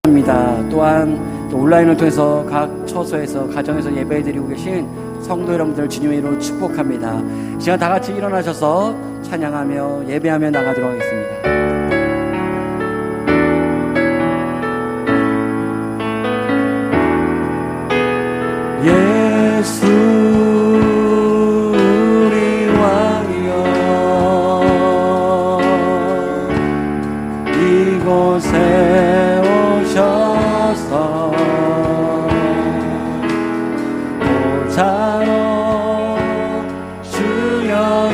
합니다. 또한 또 온라인을 통해서 각 처소에서 가정에서 예배드리고 계신 성도 여러분들 주님의 이름으로 축복합니다. 이 시간 다 같이 일어나셔서 찬양하며 예배하며 나가도록 하겠습니다. 예수 우리 왕이여, 이곳에 오셔서 보좌로 주여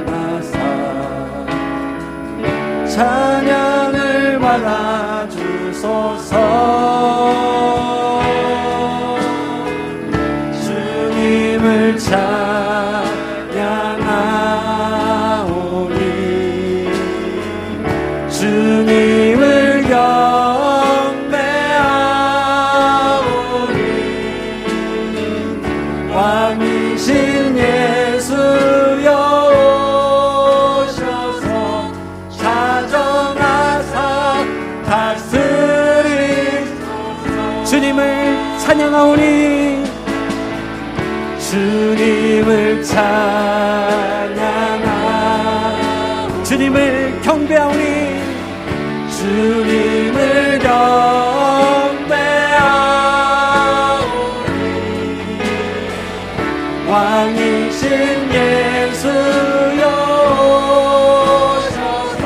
임하사 찬양을 받아주소서. 주님을 찬양하오니 주님을 경배하오니 왕이신 예수여 오셔서 자정하사 다스리소서. 주님을 찬양하오니 주님을 찬양하 주님을 경배하오니 주님을 경배하오니 왕이신 예수여 오셔서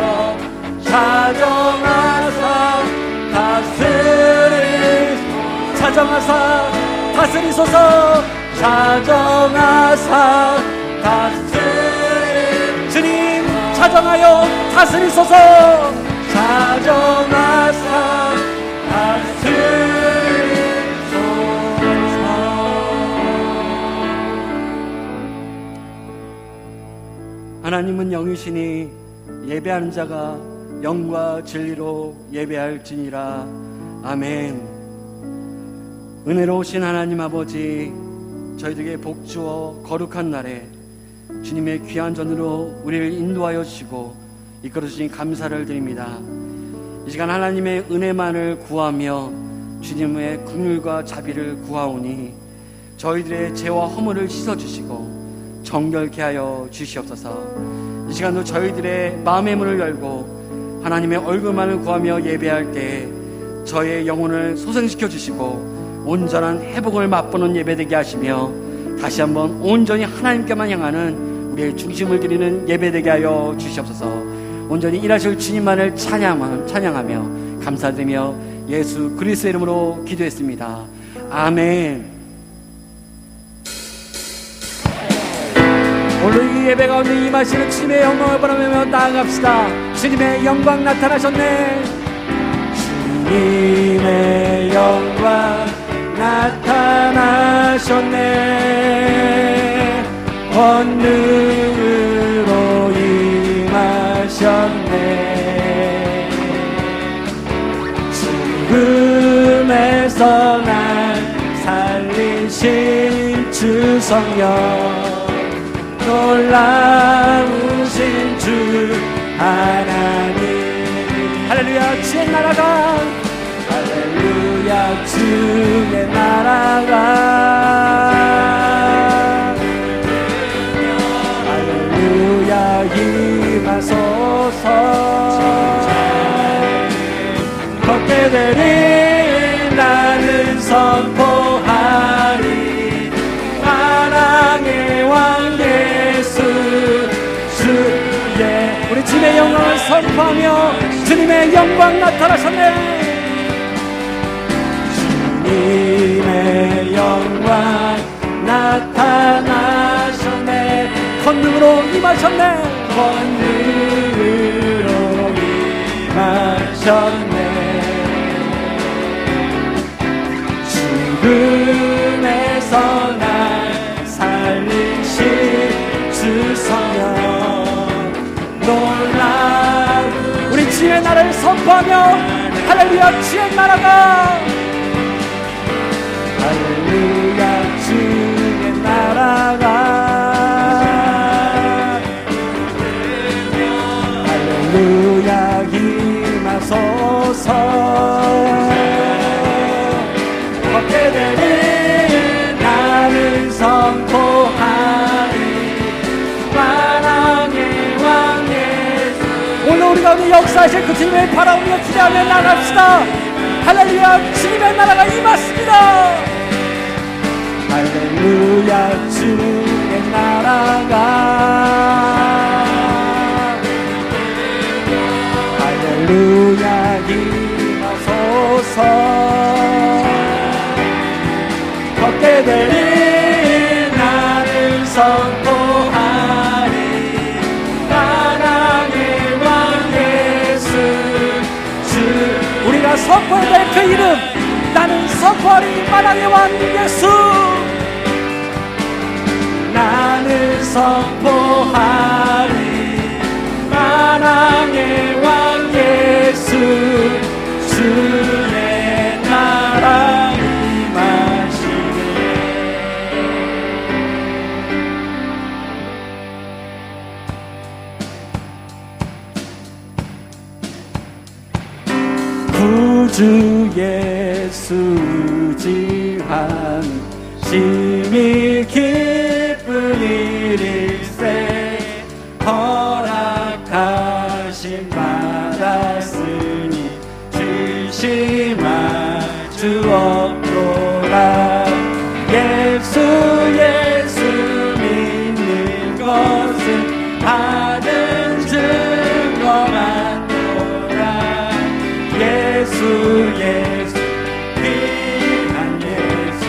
자정하사 다스리소서. 자정하사 다스리 주님 자정하여 다스리소서. 자정하사 다스리소서. 하나님은 영이시니 예배하는 자가 영과 진리로 예배할지니라. 아멘. 은혜로우신 하나님 아버지, 저희들에게 복주어 거룩한 날에 주님의 귀한 전으로 우리를 인도하여 주시고 이끌어 주신 감사를 드립니다. 이 시간 하나님의 은혜만을 구하며 주님의 긍휼과 자비를 구하오니 저희들의 죄와 허물을 씻어주시고 정결케 하여 주시옵소서. 이 시간도 저희들의 마음의 문을 열고 하나님의 얼굴만을 구하며 예배할 때 저의 영혼을 소생시켜 주시고 온전한 회복을 맛보는 예배되게 하시며 다시 한번 온전히 하나님께만 향하는 우리의 중심을 드리는 예배되게 하여 주시옵소서. 온전히 일하실 주님만을 찬양하며 감사드리며 예수 그리스도의 이름으로 기도했습니다. 아멘. 오늘 이 예배 가운데 임하시는 주님의 영광을 바라보며 나아갑시다. 주님의 영광 나타나셨네. 주님의 영광 나타나셨네. 권능으로 임하셨네. 죽음에서 날 살리신 주 성령, 놀라우신 주 하나님. 할렐루야. 주의 나라가, 할렐루야. 주의 나라가, 할렐루야. 임하소서. 걷게 되리 나는 선포하리. 사랑의 왕 예수 주의. 우리 주님의 영광을 선포하며 주님의 영광 나타나셨네. 주님의 영광 나타나셨네. 권능으로 임하셨네. 권능으로 임하셨네. 죽음에서 날 살리신 주 성령, 놀라운 우리 주의 나라를 선포하며 할렐루야. 주의 나라가, 할렐루야. 주의 나라가, 할렐루야. 임하소서. 역사하실 그 주님을 바라보며 기대하며 나갑시다. 할렐루야, 주님의 나라가 임했습니다. 할렐루야, 주의 나라가, 할렐루야, 임하소서. 걷게 되리 나를 선포하리, 사랑의 왕 예수 주. 우리가 선포해야 될 그 이름, 나는 선포하리 만왕의 왕 예수. 나는 선포하리 만왕의 왕 예수, 주의 나라 임하시네. 구주 예수 지한 심히 기쁜 일일세. 허락하심 받았으니 주심할 수 없도다. 예수 예수 믿는 것은 받은 증거 많도다. 예수 예수 귀한 예수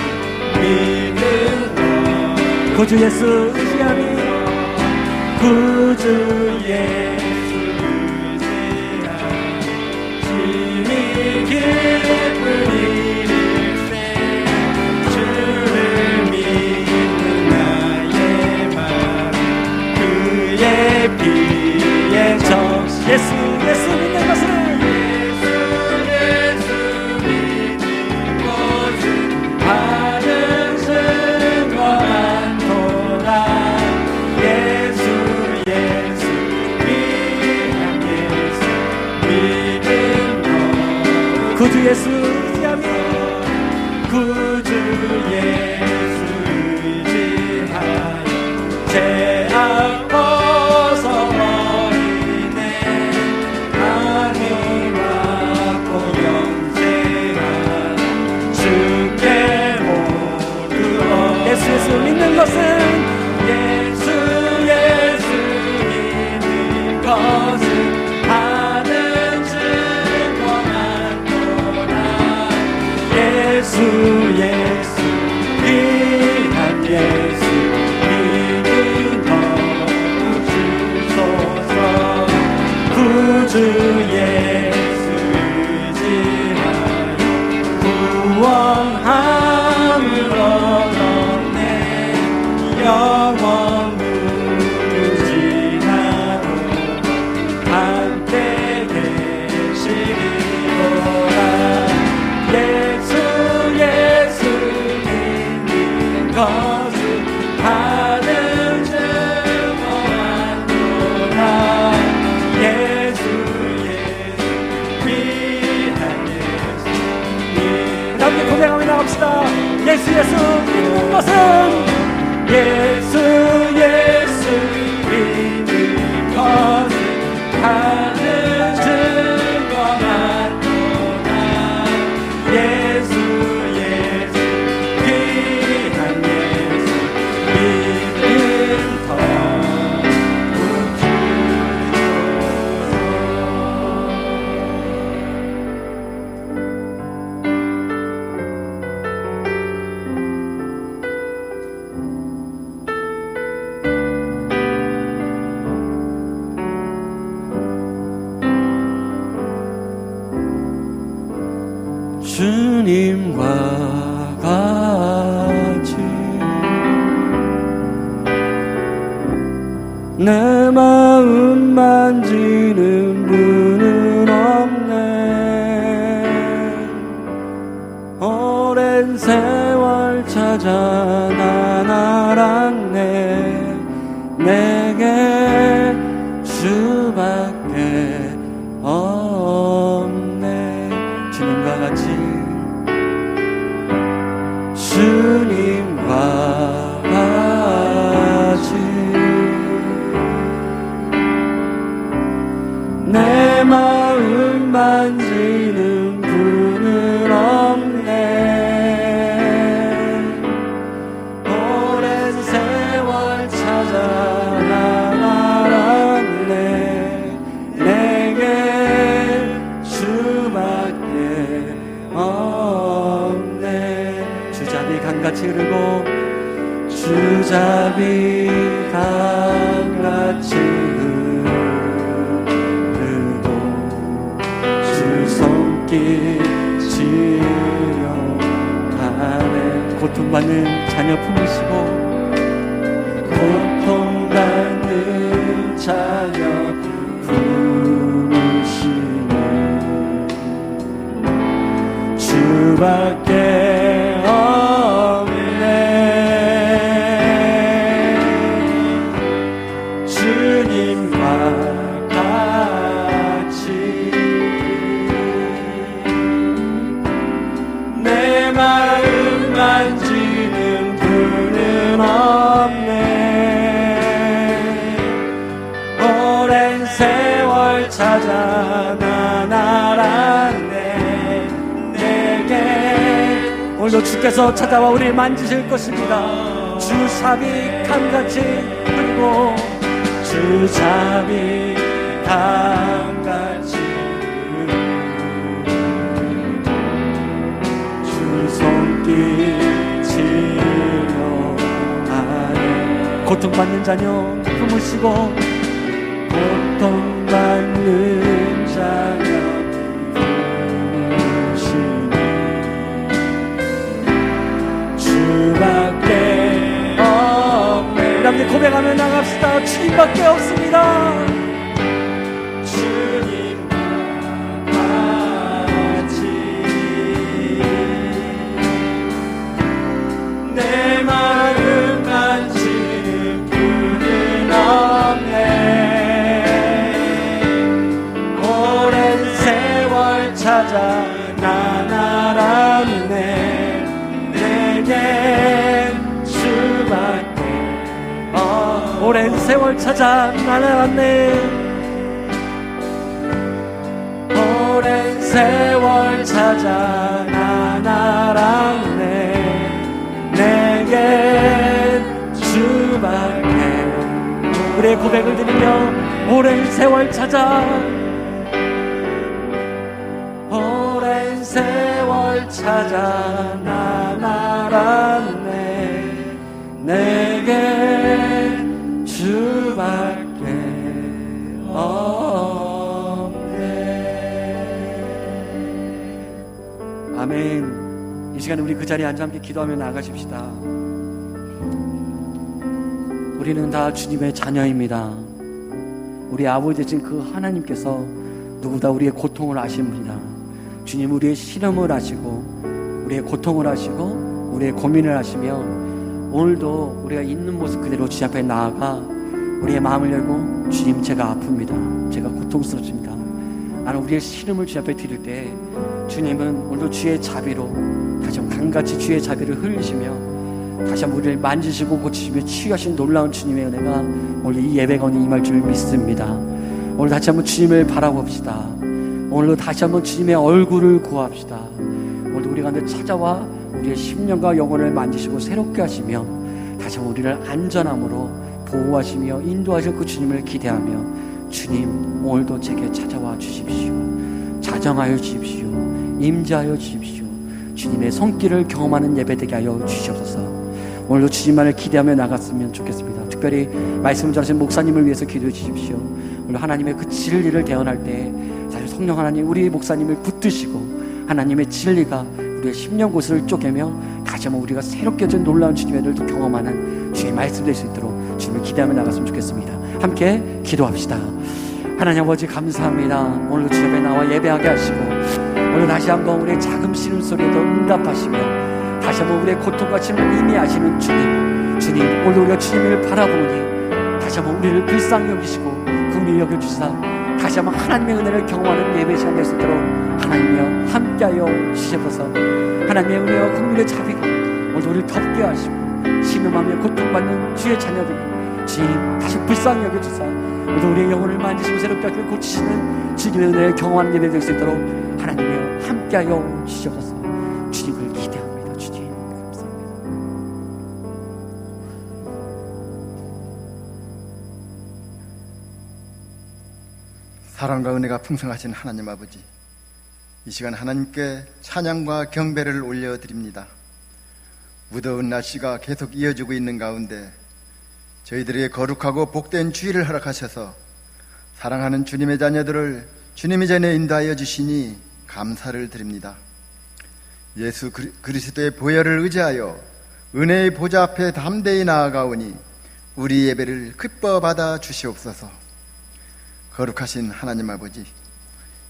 믿는 것. 구주 예수 의지하니, 구주 예수 의지하니 심히 기쁜 일일세. 주를 믿는 나의 마음 그의 피에 적시. 예수 예수 믿는 것은, 구주 예수 의지하며, 구주 예수 의지하여 죄악 벗어버리네. 하늘과 영생한 주께 모두. 예수 예수 믿는 것은, 예수 예수 믿는 것은 예수 예수 귀한 예수 믿는 것 주소서. 구주 예수 의지하여 구원함을 얻었네. 영원 무진하고 함께 계시리로다. 것은 받은 증거 많도다. 예수 예수 귀한 예수. 함께 고백하며 나갑시다. 예수 예수 믿는 것은, 예수 예수 믿는 것은 받은 증거 많도다. 예수 주님과 같이 내 마음 만지는 분은 없네. 오랜 세월 찾아 난 알았네. 내게 주밖에 없네. 주님과 같이, 주님과 같이 내 마음 만지는 분은 없네. 오랜 세월 찾아 나아갔네. 내게 주밖에 없네. 주잡이 강같이 흐르고 주잡이 강같이 흐르고 주 손길 지려가네. 고통받는 자녀 품으시고 고통받는 자녀 품으시네. 주밖에 없네. 주님과 같이 내 마음 만지는 분은 없네. 오랜 세월 찾아 난 알았네. 내게 오늘도 주께서 찾아와 우리를 만지실 것입니다. 주잡이 강같이 흐르고 주잡이 강같이 주 손길 지려가네. 고통받는 자녀 품으시고 고통받는 자녀 품으시네. 주밖에 없네. 우리 함께 고백하며 나갑시다. 주님밖에 없습니다. 주님과 같이 내 마음 만지는 분은 없네. 오랜 세월 찾아 난 알았네. 내게 주밖에 오랜 세월 찾아 난 알았네. 오랜 세월 찾아 난 알았네. 내게 주밖에. 우리의 고백을 드리며 오랜 세월 찾아 오랜 세월 찾아 난 알았네. 내게 주밖에 없네. 아멘. 이 시간에 우리 그 자리에 앉아 함께 기도하며 나가십시다. 우리는 다 주님의 자녀입니다. 우리 아버지 되신 그 하나님께서 누구보다 우리의 고통을 아신 분이다. 주님 우리의 시름을 아시고 우리의 고통을 아시고 우리의 고민을 아시며 오늘도 우리가 있는 모습 그대로 주 앞에 나아가 우리의 마음을 열고 주님 제가 아픕니다. 제가 고통스럽습니다. 나는 우리의 시름을 주 앞에 드릴 때 주님은 오늘도 주의 자비로 다시 한번 강같이 주의 자비를 흘리시며 다시 한번 우리를 만지시고 고치시며 치유하신 놀라운 주님의 은혜가 오늘 이 예배가 오늘 임할 줄 믿습니다. 오늘 다시 한번 주님을 바라봅시다. 오늘도 다시 한번 주님의 얼굴을 구합시다. 오늘도 우리 가운데 찾아와 우리의 심령과 영혼을 만지시고 새롭게 하시며 다시 한번 우리를 안전함으로 보호하시며 인도하실 그 주님을 기대하며 주님 오늘도 제게 찾아와 주십시오. 자정하여 주십시오. 임재하여 주십시오. 주님의 손길을 경험하는 예배되게 하여 주시옵소서. 오늘도 주님만을 기대하며 나갔으면 좋겠습니다. 특별히 말씀을 전하신 목사님을 위해서 기도해 주십시오. 오늘 하나님의 그 진리를 대언할 때 사실 성령 하나님 우리 목사님을 붙드시고 하나님의 진리가 우리의 심령 곳을 쪼개며 다시 한번 우리가 새롭게 진 놀라운 주님의 일을 경험하는 주의 말씀 될 수 있도록 주님을 기대하며 나갔으면 좋겠습니다. 함께 기도합시다. 하나님 아버지 감사합니다. 오늘도 주 앞에 나와 예배하게 하시고 오늘 다시 한번 우리의 작은 신음소리에도 응답하시며 다시 한번 우리의 고통과 짐을 이미 아시는 주님 오늘 우리가 주님을 바라보니 다시 한번 우리를 불쌍히 여기시고 긍휼히 여겨주시사 다시 한번 하나님의 은혜를 경험하는 예배 시간 될 수 있도록 하나님이여 함께하여 주시옵소서. 하나님의 은혜와 긍휼의 자비가 오늘 우리를 덮게 하시고 신음하며 고통받는 주의 자녀들 주님 다시 불쌍히 여겨주사 오늘도 우리의 영혼을 만지시고 새롭게 하시고 고치시는 지기는 은혜의 경험하는 예배 될 수 있도록 하나님이여 함께하여 주시옵소서. 주님을 기대합니다. 주님 감사합니다. 사랑과 은혜가 풍성하신 하나님 아버지, 이 시간 하나님께 찬양과 경배를 올려드립니다. 무더운 날씨가 계속 이어지고 있는 가운데 저희들에게 거룩하고 복된 주일을 허락하셔서 사랑하는 주님의 자녀들을 주님의 전에 인도하여 주시니 감사를 드립니다. 예수 그리스도의 보혈을 의지하여 은혜의 보좌 앞에 담대히 나아가오니 우리 예배를 기뻐 받아 주시옵소서. 거룩하신 하나님 아버지,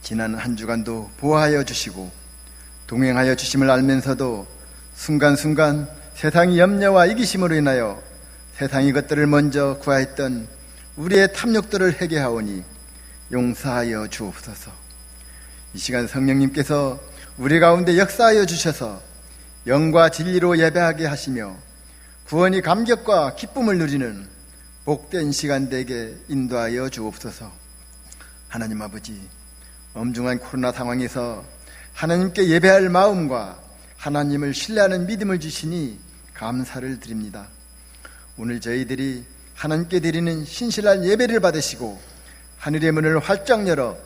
지난 한 주간도 보호하여 주시고 동행하여 주심을 알면서도 순간순간 세상의 염려와 이기심으로 인하여 세상의 것들을 먼저 구하였던 우리의 탐욕들을 회개하오니 용서하여 주옵소서. 이 시간 성령님께서 우리 가운데 역사하여 주셔서 영과 진리로 예배하게 하시며 구원이 감격과 기쁨을 누리는 복된 시간 되게 인도하여 주옵소서. 하나님 아버지, 엄중한 코로나 상황에서 하나님께 예배할 마음과 하나님을 신뢰하는 믿음을 주시니 감사를 드립니다. 오늘 저희들이 하나님께 드리는 신실한 예배를 받으시고 하늘의 문을 활짝 열어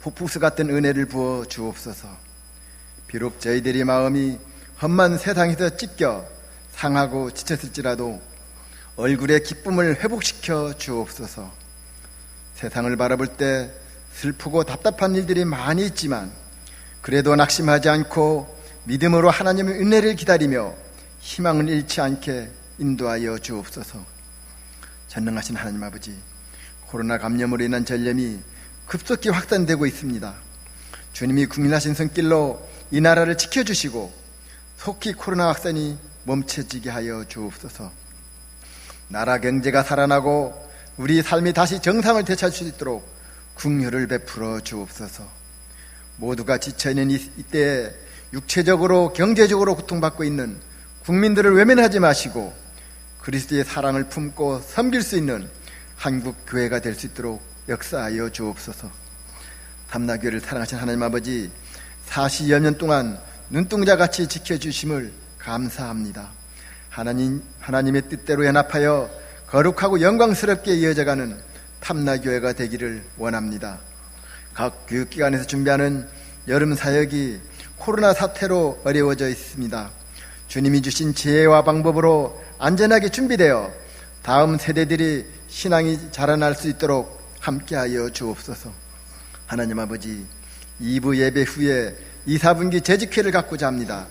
폭풍수 같은 은혜를 부어 주옵소서. 비록 저희들의 마음이 험한 세상에서 찢겨 상하고 지쳤을지라도 얼굴의 기쁨을 회복시켜 주옵소서. 세상을 바라볼 때 슬프고 답답한 일들이 많이 있지만 그래도 낙심하지 않고 믿음으로 하나님의 은혜를 기다리며 희망을 잃지 않게 인도하여 주옵소서. 전능하신 하나님 아버지, 코로나 감염으로 인한 전염이 급속히 확산되고 있습니다. 주님이 국민하신 손길로 이 나라를 지켜주시고 속히 코로나 확산이 멈춰지게 하여 주옵소서. 나라 경제가 살아나고 우리 삶이 다시 정상을 되찾을 수 있도록 긍휼을 베풀어 주옵소서. 모두가 지쳐있는 이때에 육체적으로 경제적으로 고통받고 있는 국민들을 외면하지 마시고 그리스도의 사랑을 품고 섬길 수 있는 한국 교회가 될 수 있도록 역사하여 주옵소서. 담나교회를 사랑하신 하나님 아버지, 40여 년 동안 눈동자같이 지켜주심을 감사합니다. 하나님의 뜻대로 연합하여 거룩하고 영광스럽게 이어져가는 탐나교회가 되기를 원합니다. 각 교육기관에서 준비하는 여름 사역이 코로나 사태로 어려워져 있습니다. 주님이 주신 지혜와 방법으로 안전하게 준비되어 다음 세대들이 신앙이 자라날 수 있도록 함께하여 주옵소서. 하나님 아버지, 2부 예배 후에 2, 4분기 재직회를 갖고자 합니다.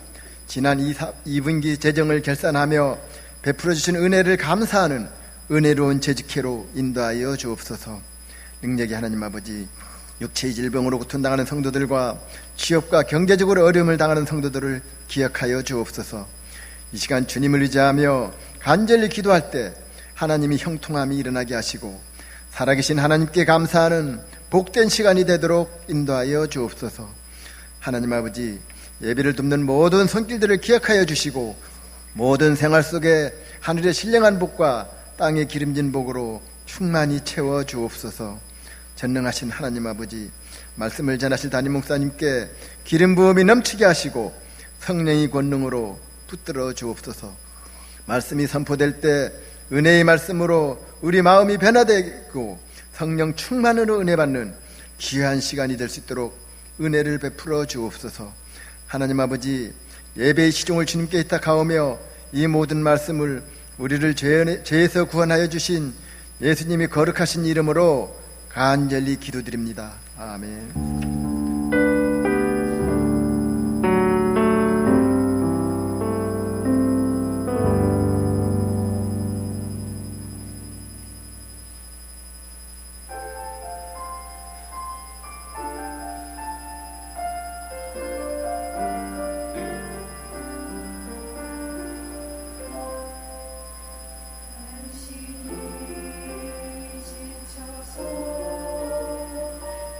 지난 2분기 재정을 결산하며 베풀어 주신 은혜를 감사하는 은혜로운 재직회로 인도하여 주옵소서. 능력의 하나님 아버지, 육체의 질병으로 고통당하는 성도들과 취업과 경제적으로 어려움을 당하는 성도들을 기억하여 주옵소서. 이 시간 주님을 의지하며 간절히 기도할 때 하나님이 형통함이 일어나게 하시고 살아계신 하나님께 감사하는 복된 시간이 되도록 인도하여 주옵소서. 하나님 아버지, 예배를 돕는 모든 손길들을 기억하여 주시고 모든 생활 속에 하늘의 신령한 복과 땅의 기름진 복으로 충만히 채워 주옵소서. 전능하신 하나님 아버지, 말씀을 전하실 담임 목사님께 기름 부음이 넘치게 하시고 성령의 권능으로 붙들어 주옵소서. 말씀이 선포될 때 은혜의 말씀으로 우리 마음이 변화되고 성령 충만으로 은혜 받는 귀한 시간이 될 수 있도록 은혜를 베풀어 주옵소서. 하나님 아버지, 예배의 시종을 주님께 의탁하오며 이 모든 말씀을 우리를 죄에서 구원하여 주신 예수님이 거룩하신 이름으로 간절히 기도드립니다. 아멘.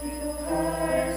기도할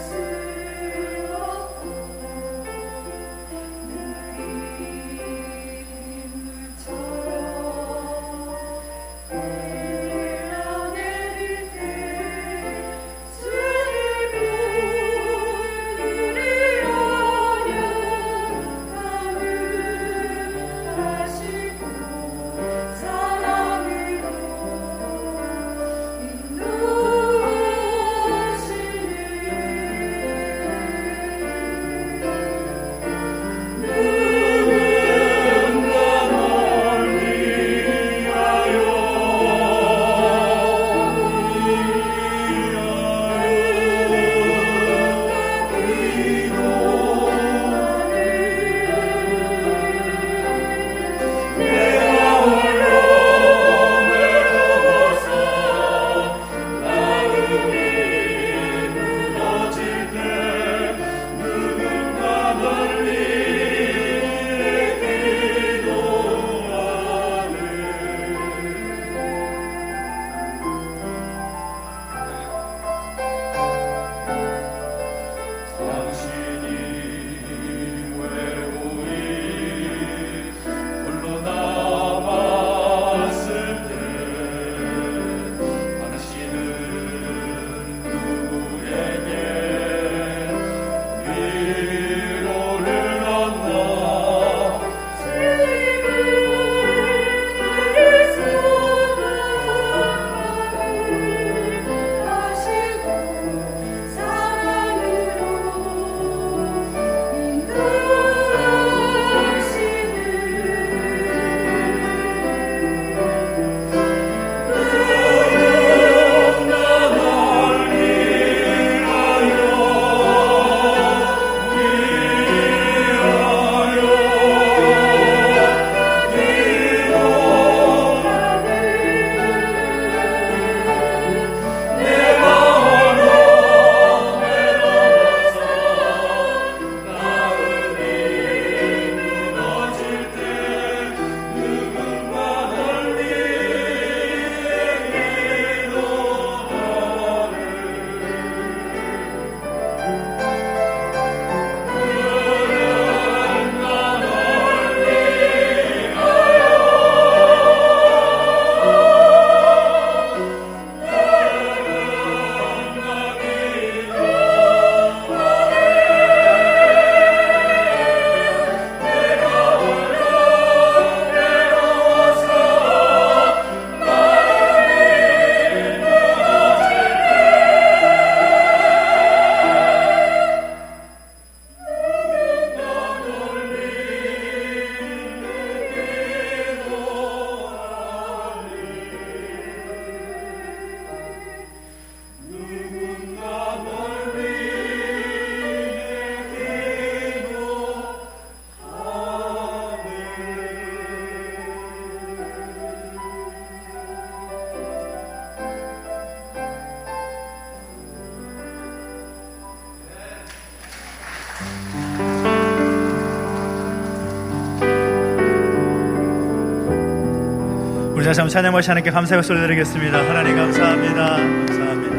우리 다시 한번 찬양하시 하나님께 감사의 박수를 드리겠습니다. 하나님 감사합니다. 감사합니다.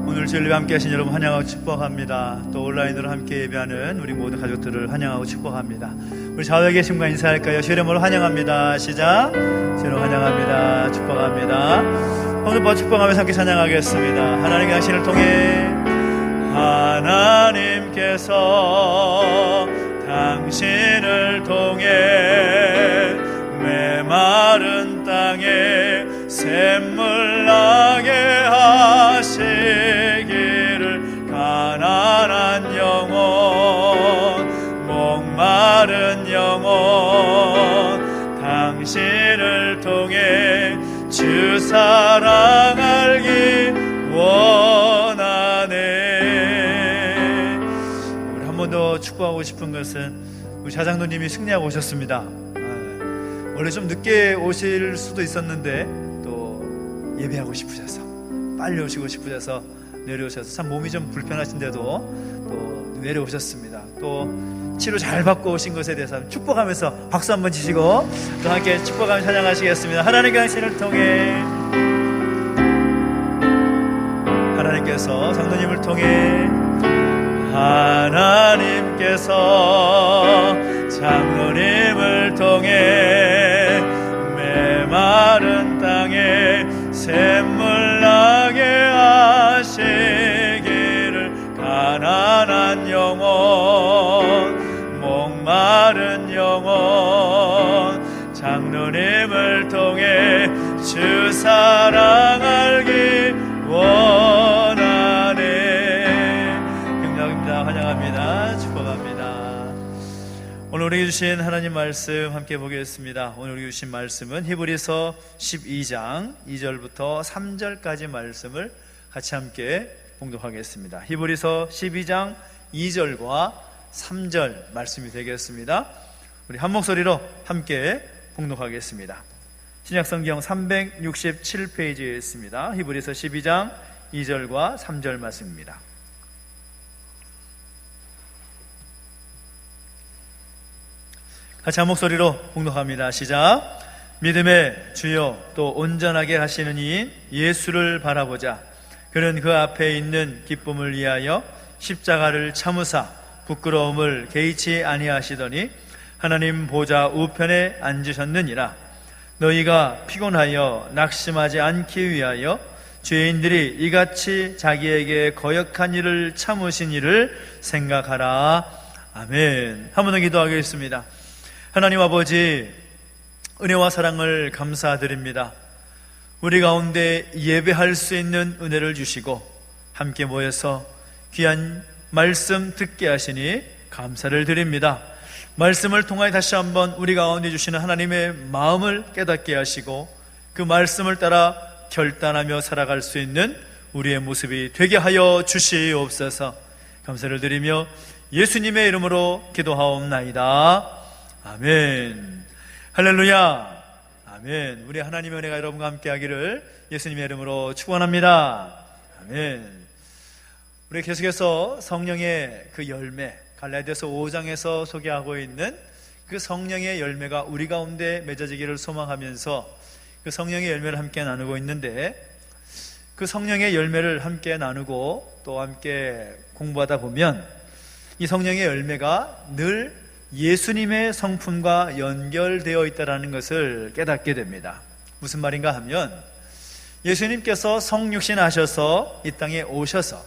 오늘 주일에 함께 하신 여러분 환영하고 축복합니다. 또 온라인으로 함께 예배하는 우리 모든 가족들을 환영하고 축복합니다. 우리 좌우에 계신 분과 인사할까요? 주의 이름으로 환영합니다. 시작. 주의 이름으로 환영합니다. 축복합니다. 오늘 축복하면서 함께 찬양하겠습니다. 하나님의 당신을 통해 하나님께서 당신을 통해 메마른 땅에 샘물 나게 하시기를 가난한 영혼 목마른 영혼 당신을 통해 주 사랑 알기 원하네. 우리 한 번 더 축복하고 싶은 것은 우리 자장로님이 승리하고 오셨습니다. 원래 좀 늦게 오실 수도 있었는데 또 예배하고 싶으셔서 빨리 오시고 싶으셔서 내려오셔서 참 몸이 좀 불편하신데도 또 내려오셨습니다. 또 치료 잘 받고 오신 것에 대해서 축복하면서 박수 한번 치시고 또 함께 축복하며 찬양하시겠습니다. 하나님의 당신을 통해 하나님께서 장로님을 통해 하나님께서 장로님을 통해 메마른 땅에 샘물 나게 하시기를 가난한 영혼 목마른 영혼 장로님을 통해 주 사랑 알기 원하네. 경락입니다. 환영합니다. 축복합니다. 오늘 우리에게 주신 하나님 말씀 함께 보겠습니다. 오늘 우리에게 주신 말씀은 히브리서 12장 2절부터 3절까지 말씀을 같이 함께 봉독하겠습니다. 히브리서 12장 2절과 3절 말씀이 되겠습니다. 우리 한 목소리로 함께 봉독하겠습니다. 신약성경 367페이지에 있습니다. 히브리서 12장 2절과 3절 말씀입니다. 같이 한 목소리로 봉독합니다. 시작. 믿음의 주요 또 온전하게 하시는 이인 예수를 바라보자. 그는 그 앞에 있는 기쁨을 위하여 십자가를 참으사 부끄러움을 개의치 아니하시더니 하나님 보좌 우편에 앉으셨느니라. 너희가 피곤하여 낙심하지 않기 위하여 죄인들이 이같이 자기에게 거역한 일을 참으신 일을 생각하라. 아멘. 한 번 더 기도하겠습니다. 하나님 아버지, 은혜와 사랑을 감사드립니다. 우리 가운데 예배할 수 있는 은혜를 주시고 함께 모여서 귀한 말씀 듣게 하시니 감사를 드립니다. 말씀을 통하여 다시 한번 우리 가운데 주시는 하나님의 마음을 깨닫게 하시고 그 말씀을 따라 결단하며 살아갈 수 있는 우리의 모습이 되게 하여 주시옵소서. 감사를 드리며 예수님의 이름으로 기도하옵나이다. 아멘. 할렐루야. 아멘. 우리 하나님의 은혜가 여러분과 함께 하기를 예수님의 이름으로 축원합니다. 아멘. 우리 계속해서 성령의 그 열매, 갈라디아서 5장에서 소개하고 있는 그 성령의 열매가 우리 가운데 맺어지기를 소망하면서 그 성령의 열매를 함께 나누고 있는데, 그 성령의 열매를 함께 나누고 또 함께 공부하다 보면 이 성령의 열매가 늘 예수님의 성품과 연결되어 있다는 것을 깨닫게 됩니다. 무슨 말인가 하면 예수님께서 성육신 하셔서 이 땅에 오셔서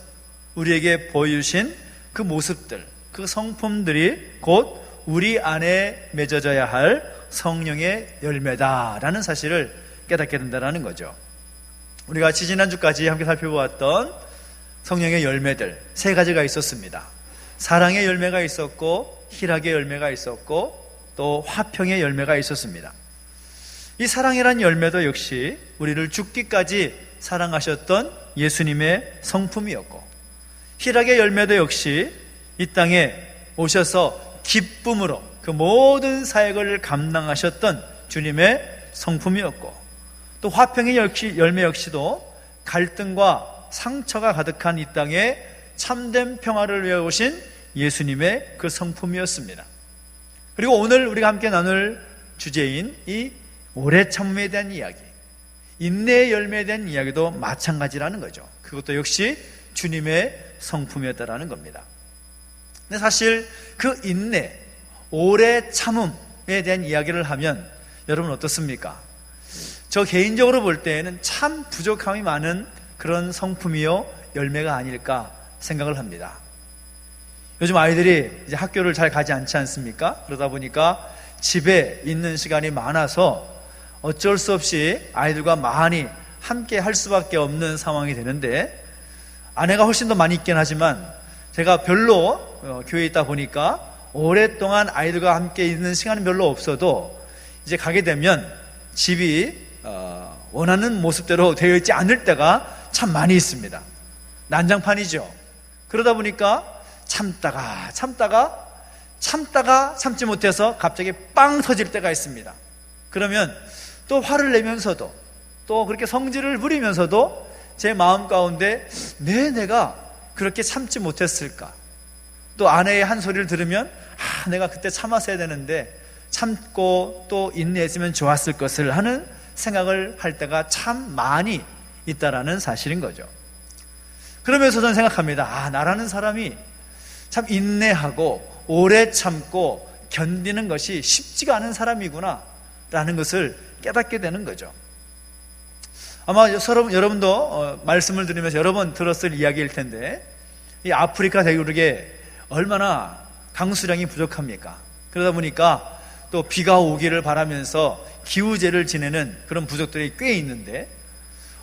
우리에게 보여주신 그 모습들, 그 성품들이 곧 우리 안에 맺어져야 할 성령의 열매다라는 사실을 깨닫게 된다는 거죠. 우리가 지난주까지 함께 살펴보았던 성령의 열매들 세 가지가 있었습니다. 사랑의 열매가 있었고, 희락의 열매가 있었고, 또 화평의 열매가 있었습니다. 이 사랑이란 열매도 역시 우리를 죽기까지 사랑하셨던 예수님의 성품이었고, 희락의 열매도 역시 이 땅에 오셔서 기쁨으로 그 모든 사역을 감당하셨던 주님의 성품이었고, 또 화평의 열매 역시도 갈등과 상처가 가득한 이 땅에 참된 평화를 위해 오신 예수님의 그 성품이었습니다. 그리고 오늘 우리가 함께 나눌 주제인 이 오래 참음에 대한 이야기, 인내의 열매에 대한 이야기도 마찬가지라는 거죠. 그것도 역시 주님의 성품이었다라는 겁니다. 근데 사실 그 인내, 오래 참음에 대한 이야기를 하면 여러분 어떻습니까? 저 개인적으로 볼 때에는 참 부족함이 많은 그런 성품이요 열매가 아닐까 생각을 합니다. 요즘 아이들이 이제 학교를 잘 가지 않지 않습니까? 그러다 보니까 집에 있는 시간이 많아서 어쩔 수 없이 아이들과 많이 함께 할 수밖에 없는 상황이 되는데, 아내가 훨씬 더 많이 있긴 하지만 제가 별로 교회에 있다 보니까 오랫동안 아이들과 함께 있는 시간은 별로 없어도 이제 가게 되면 집이 원하는 모습대로 되어 있지 않을 때가 참 많이 있습니다. 난장판이죠. 그러다 보니까 참다가 참지 못해서 갑자기 빵 터질 때가 있습니다. 그러면 또 화를 내면서도 또 그렇게 성질을 부리면서도 제 마음 가운데 내가 그렇게 참지 못했을까? 또 아내의 한 소리를 들으면 내가 그때 참았어야 되는데 참고 또 인내했으면 좋았을 것을 하는 생각을 할 때가 참 많이 있다라는 사실인 거죠. 그러면서 저는 생각합니다. 나라는 사람이 참 인내하고 오래 참고 견디는 것이 쉽지가 않은 사람이구나 라는 것을 깨닫게 되는 거죠. 아마 여러분도 말씀을 들으면서 여러 번 들었을 이야기일 텐데, 이 아프리카 대륙에 얼마나 강수량이 부족합니까? 그러다 보니까 또 비가 오기를 바라면서 기우제를 지내는 그런 부족들이 꽤 있는데,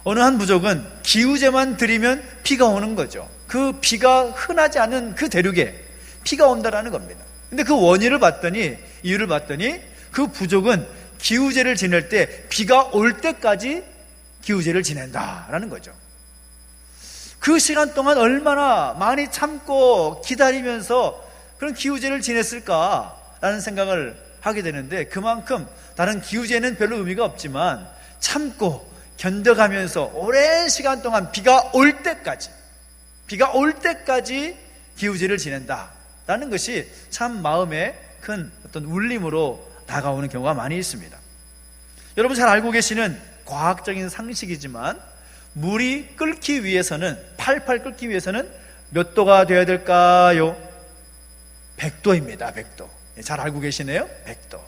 어느 한 부족은 기우제만 드리면 비가 오는 거죠. 그 비가 흔하지 않은 그 대륙에 비가 온다라는 겁니다. 근데 그 이유를 봤더니 그 부족은 기우제를 지낼 때 비가 올 때까지 기우제를 지낸다라는 거죠. 그 시간 동안 얼마나 많이 참고 기다리면서 그런 기우제를 지냈을까라는 생각을 하게 되는데, 그만큼 다른 기우제는 별로 의미가 없지만 참고 견뎌가면서 오랜 시간 동안 비가 올 때까지 기우제를 지낸다라는 것이 참 마음에 큰 어떤 울림으로 다가오는 경우가 많이 있습니다. 여러분 잘 알고 계시는 과학적인 상식이지만 물이 끓기 위해서는, 팔팔 끓기 위해서는 몇 도가 되어야 될까요? 100도입니다. 100도. 잘 알고 계시네요. 100도.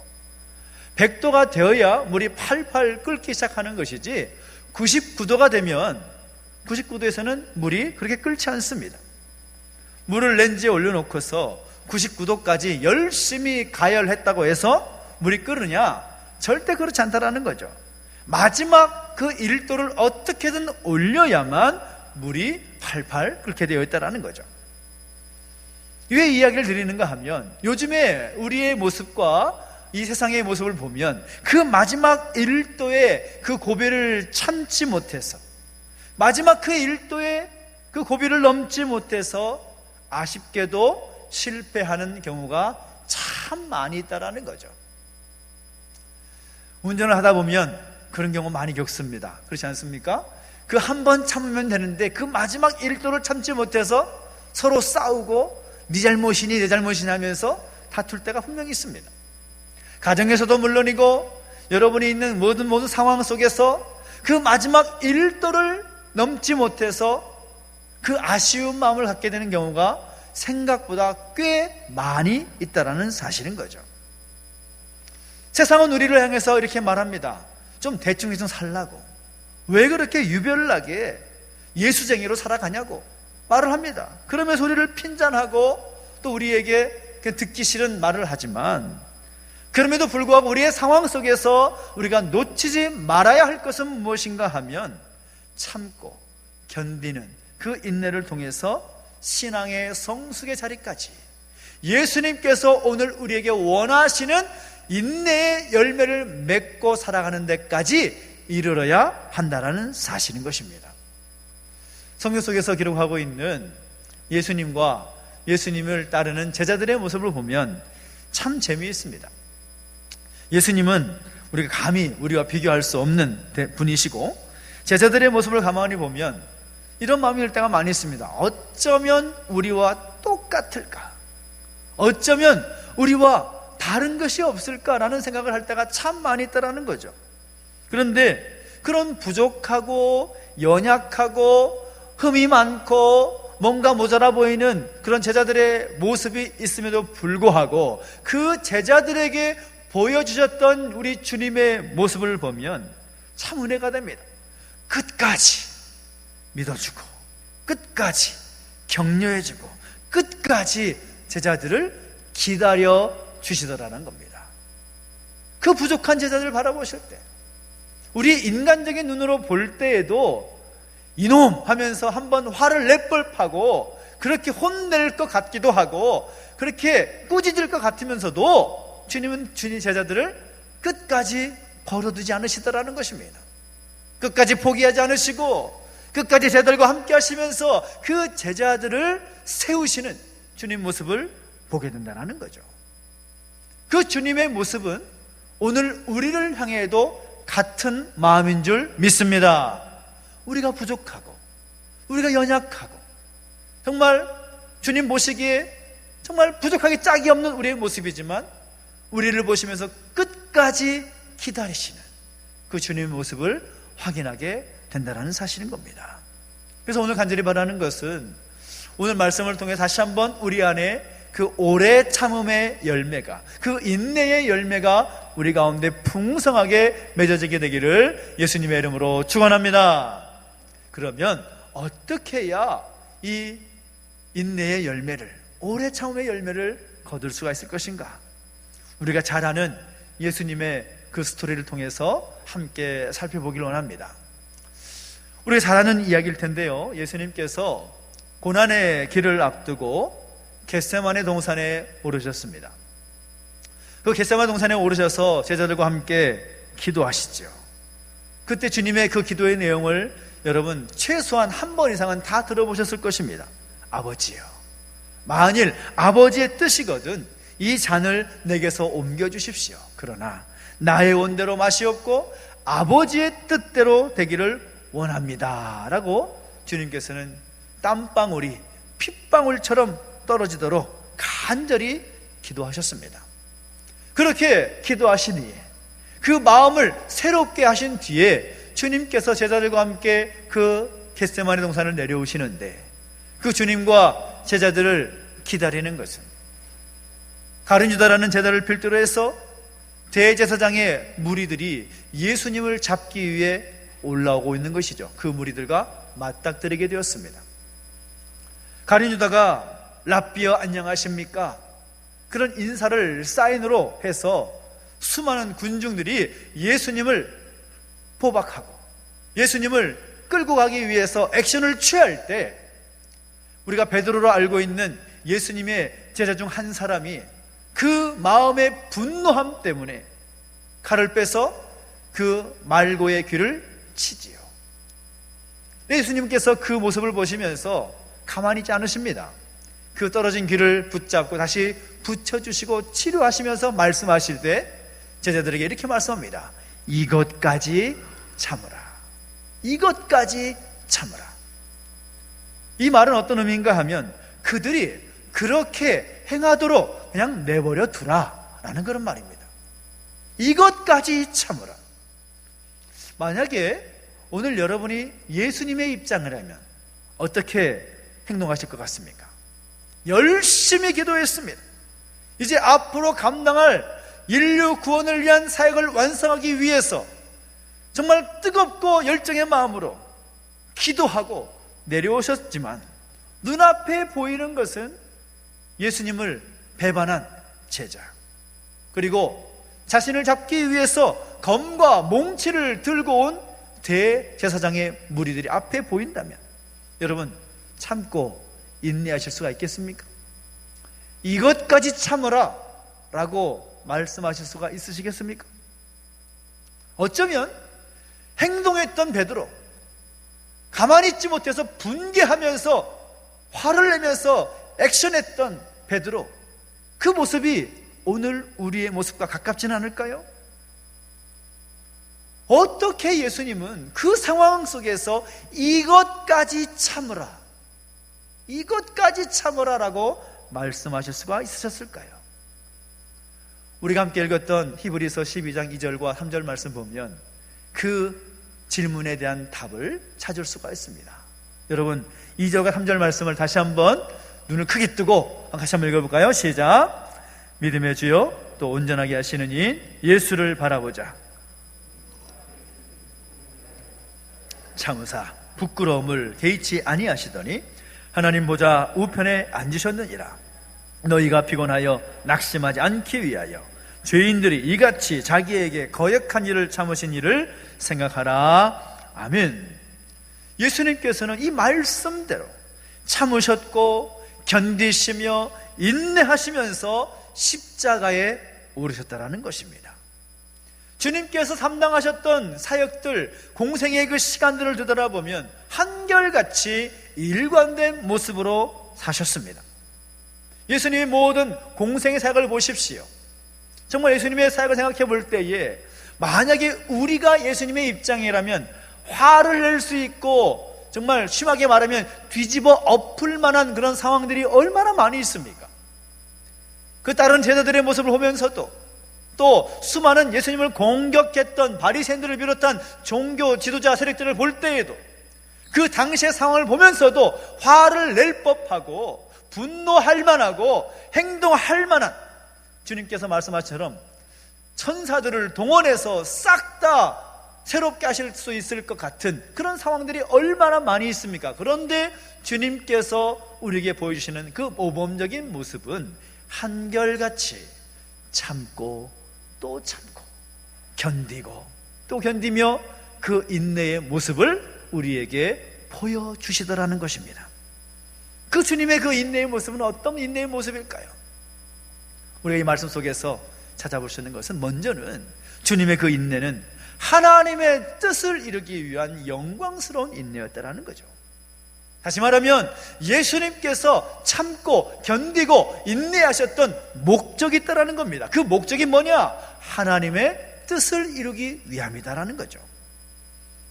100도가 되어야 물이 팔팔 끓기 시작하는 것이지, 99도가 되면 99도에서는 물이 그렇게 끓지 않습니다. 물을 렌즈에 올려놓고서 99도까지 열심히 가열했다고 해서 물이 끓으냐? 절대 그렇지 않다라는 거죠. 마지막 그 1도를 어떻게든 올려야만 물이 팔팔 끓게 되어 있다라는 거죠. 왜 이야기를 드리는가 하면, 요즘에 우리의 모습과 이 세상의 모습을 보면 그 마지막 1도의 그 고비를 참지 못해서, 마지막 그 1도의 그 고비를 넘지 못해서 아쉽게도 실패하는 경우가 참 많이 있다라는 거죠. 운전을 하다 보면 그런 경우 많이 겪습니다. 그렇지 않습니까? 그 한 번 참으면 되는데 그 마지막 1도를 참지 못해서 서로 싸우고 네 잘못이니 내 잘못이니 하면서 다툴 때가 분명히 있습니다. 가정에서도 물론이고 여러분이 있는 모든 상황 속에서 그 마지막 1도를 넘지 못해서 그 아쉬운 마음을 갖게 되는 경우가 생각보다 꽤 많이 있다라는 사실인 거죠. 세상은 우리를 향해서 이렇게 말합니다. 좀 대충 살라고, 왜 그렇게 유별나게 예수쟁이로 살아가냐고 말을 합니다. 그러면서 우리를 핀잔하고 또 우리에게 듣기 싫은 말을 하지만, 그럼에도 불구하고 우리의 상황 속에서 우리가 놓치지 말아야 할 것은 무엇인가 하면 참고 견디는 그 인내를 통해서 신앙의 성숙의 자리까지, 예수님께서 오늘 우리에게 원하시는 인내의 열매를 맺고 살아가는 데까지 이르러야 한다라는 사실인 것입니다. 성경 속에서 기록하고 있는 예수님과 예수님을 따르는 제자들의 모습을 보면 참 재미있습니다. 예수님은 우리가 감히 우리와 비교할 수 없는 분이시고, 제자들의 모습을 가만히 보면 이런 마음이 들 때가 많이 있습니다. 어쩌면 우리와 똑같을까? 어쩌면 우리와 다른 것이 없을까라는 생각을 할 때가 참 많이 있다라는 거죠. 그런데 그런 부족하고 연약하고 흠이 많고 뭔가 모자라 보이는 그런 제자들의 모습이 있음에도 불구하고 그 제자들에게 보여주셨던 우리 주님의 모습을 보면 참 은혜가 됩니다. 끝까지 믿어주고 끝까지 격려해주고 끝까지 제자들을 기다려 주시더라는 겁니다. 그 부족한 제자들을 바라보실 때 우리 인간적인 눈으로 볼 때에도 이놈 하면서 한번 화를 낼 법하고 그렇게 혼낼 것 같기도 하고 그렇게 꾸짖을 것 같으면서도 주님은 주님 제자들을 끝까지 버려두지 않으시더라는 것입니다. 끝까지 포기하지 않으시고 끝까지 제자들과 함께 하시면서 그 제자들을 세우시는 주님 모습을 보게 된다는 거죠. 그 주님의 모습은 오늘 우리를 향해도 같은 마음인 줄 믿습니다. 우리가 부족하고 우리가 연약하고 정말 주님 보시기에 정말 부족하기 짝이 없는 우리의 모습이지만 우리를 보시면서 끝까지 기다리시는 그 주님의 모습을 확인하게 된다는 사실인 겁니다. 그래서 오늘 간절히 바라는 것은 오늘 말씀을 통해 다시 한번 우리 안에 그 오래 참음의 열매가, 그 인내의 열매가 우리 가운데 풍성하게 맺어지게 되기를 예수님의 이름으로 축원합니다. 그러면 어떻게 해야 이 인내의 열매를, 오래 참음의 열매를 거둘 수가 있을 것인가? 우리가 잘 아는 예수님의 그 스토리를 통해서 함께 살펴보기를 원합니다. 우리가 잘 아는 이야기일 텐데요, 예수님께서 고난의 길을 앞두고 겟세마네 동산에 오르셨습니다. 그 겟세마네 동산에 오르셔서 제자들과 함께 기도하시죠. 그때 주님의 그 기도의 내용을 여러분 최소한 한 번 이상은 다 들어보셨을 것입니다. 아버지요, 만일 아버지의 뜻이거든 이 잔을 내게서 옮겨주십시오. 그러나 나의 원대로 마시옵고 아버지의 뜻대로 되기를 원합니다 라고 주님께서는 땀방울이 핏방울처럼 떨어지도록 간절히 기도하셨습니다. 그렇게 기도하시니 그 마음을 새롭게 하신 뒤에 주님께서 제자들과 함께 그 겟세마네 동산을 내려오시는데 그 주님과 제자들을 기다리는 것은 가룟 유다라는 제자를 필두로 해서 대제사장의 무리들이 예수님을 잡기 위해 올라오고 있는 것이죠. 그 무리들과 맞닥뜨리게 되었습니다. 가룟 유다가 랍비여 안녕하십니까? 그런 인사를 사인으로 해서 수많은 군중들이 예수님을 포박하고 예수님을 끌고 가기 위해서 액션을 취할 때 우리가 베드로로 알고 있는 예수님의 제자 중 한 사람이 그 마음의 분노함 때문에 칼을 빼서 그 말고의 귀를 치지요. 예수님께서 그 모습을 보시면서 가만히 있지 않으십니다. 그 떨어진 귀를 붙잡고 다시 붙여주시고 치료하시면서 말씀하실 때 제자들에게 이렇게 말씀합니다. 이것까지 참으라. 이것까지 참으라. 이 말은 어떤 의미인가 하면 그들이 그렇게 행하도록 그냥 내버려 두라 라는 그런 말입니다. 이것까지 참으라. 만약에 오늘 여러분이 예수님의 입장을 하면 어떻게 행동하실 것 같습니까? 열심히 기도했습니다. 이제 앞으로 감당할 인류 구원을 위한 사역을 완성하기 위해서 정말 뜨겁고 열정의 마음으로 기도하고 내려오셨지만 눈앞에 보이는 것은 예수님을 배반한 제자, 그리고 자신을 잡기 위해서 검과 몽치를 들고 온 대제사장의 무리들이 앞에 보인다면 여러분 참고 인내하실 수가 있겠습니까? 이것까지 참으라 라고 말씀하실 수가 있으시겠습니까? 어쩌면 행동했던 베드로, 가만히 있지 못해서 분개하면서 화를 내면서 액션했던 베드로, 그 모습이 오늘 우리의 모습과 가깝지는 않을까요? 어떻게 예수님은 그 상황 속에서 이것까지 참으라, 이것까지 참으라 라고 말씀하실 수가 있으셨을까요? 우리가 함께 읽었던 히브리서 12장 2절과 3절 말씀 보면 그 질문에 대한 답을 찾을 수가 있습니다. 여러분, 2절과 3절 말씀을 다시 한번 눈을 크게 뜨고 다시 한번 읽어볼까요? 시작. 믿음의 주요 또 온전하게 하시는 이 예수를 바라보자. 참으사 부끄러움을 개의치 아니하시더니 하나님 보좌 우편에 앉으셨느니라. 너희가 피곤하여 낙심하지 않기 위하여 죄인들이 이같이 자기에게 거역한 일을 참으신 일을 생각하라. 아멘. 예수님께서는 이 말씀대로 참으셨고 견디시며 인내하시면서 십자가에 오르셨다라는 것입니다. 주님께서 감당하셨던 사역들, 공생의 그 시간들을 되돌아보면 한결같이 일관된 모습으로 사셨습니다. 예수님의 모든 공생의 사역을 보십시오. 정말 예수님의 사역을 생각해 볼 때에 만약에 우리가 예수님의 입장이라면 화를 낼 수 있고 정말 심하게 말하면 뒤집어 엎을 만한 그런 상황들이 얼마나 많이 있습니까? 그 다른 제자들의 모습을 보면서도 또 수많은 예수님을 공격했던 바리새인들을 비롯한 종교 지도자 세력들을 볼 때에도 그 당시의 상황을 보면서도 화를 낼 법하고 분노할 만하고 행동할 만한, 주님께서 말씀하신 것처럼 천사들을 동원해서 싹 다 새롭게 하실 수 있을 것 같은 그런 상황들이 얼마나 많이 있습니까? 그런데 주님께서 우리에게 보여주시는 그 모범적인 모습은 한결같이 참고 또 참고 견디고 또 견디며 그 인내의 모습을 우리에게 보여주시더라는 것입니다. 그 주님의 그 인내의 모습은 어떤 인내의 모습일까요? 우리가 이 말씀 속에서 찾아볼 수 있는 것은, 먼저는 주님의 그 인내는 하나님의 뜻을 이루기 위한 영광스러운 인내였다라는 거죠. 다시 말하면 예수님께서 참고 견디고 인내하셨던 목적이 있다라는 겁니다. 그 목적이 뭐냐? 하나님의 뜻을 이루기 위함이다라는 거죠.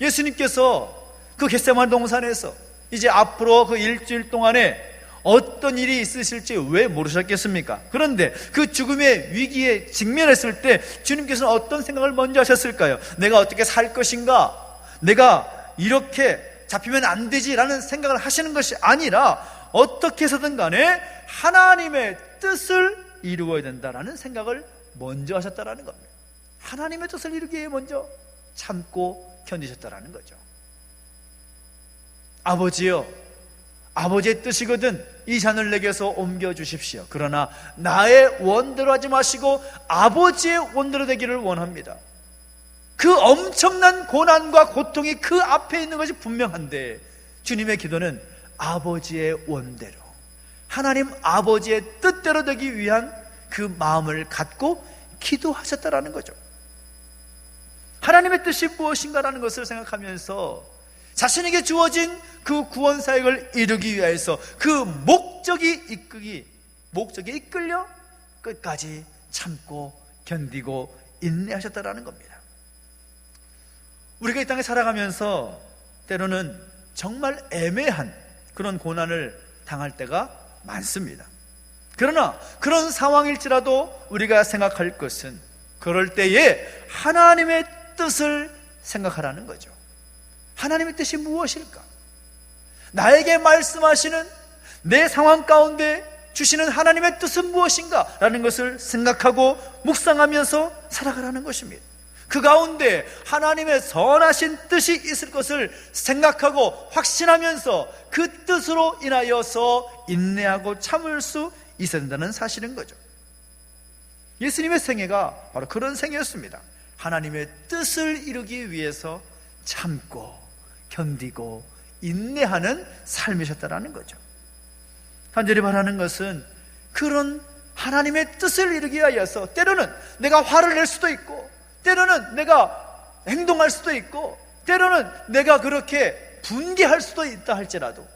예수님께서 그 겟세마네 동산에서 이제 앞으로 그 일주일 동안에 어떤 일이 있으실지 왜 모르셨겠습니까? 그런데 그 죽음의 위기에 직면했을 때 주님께서는 어떤 생각을 먼저 하셨을까요? 내가 어떻게 살 것인가? 내가 이렇게 잡히면 안 되지라는 생각을 하시는 것이 아니라 어떻게 해서든 간에 하나님의 뜻을 이루어야 된다라는 생각을 먼저 하셨다라는 겁니다. 하나님의 뜻을 이루기 위해 먼저 참고 견디셨다라는 거죠. 아버지여, 아버지의 뜻이거든 이 잔을 내게서 옮겨주십시오. 그러나 나의 원대로 하지 마시고 아버지의 원대로 되기를 원합니다. 그 엄청난 고난과 고통이 그 앞에 있는 것이 분명한데 주님의 기도는 아버지의 원대로, 하나님 아버지의 뜻대로 되기 위한 그 마음을 갖고 기도하셨다라는 거죠. 하나님의 뜻이 무엇인가라는 것을 생각하면서 자신에게 주어진 그 구원 사역을 이루기 위해서 그 목적이 이끌려 끝까지 참고 견디고 인내하셨다라는 겁니다. 우리가 이 땅에 살아가면서 때로는 정말 애매한 그런 고난을 당할 때가 많습니다. 그러나 그런 상황일지라도 우리가 생각할 것은 그럴 때에 하나님의 뜻을 생각하라는 거죠. 하나님의 뜻이 무엇일까? 나에게 말씀하시는 내 상황 가운데 주시는 하나님의 뜻은 무엇인가? 라는 것을 생각하고 묵상하면서 살아가라는 것입니다. 그 가운데 하나님의 선하신 뜻이 있을 것을 생각하고 확신하면서 그 뜻으로 인하여서 인내하고 참을 수 있어야 된다는 사실인 거죠. 예수님의 생애가 바로 그런 생애였습니다. 하나님의 뜻을 이루기 위해서 참고 견디고 인내하는 삶이셨다라는 거죠. 간절히 바라는 것은 그런 하나님의 뜻을 이루기 위하여서 때로는 내가 화를 낼 수도 있고, 때로는 내가 행동할 수도 있고, 때로는 내가 그렇게 분개할 수도 있다 할지라도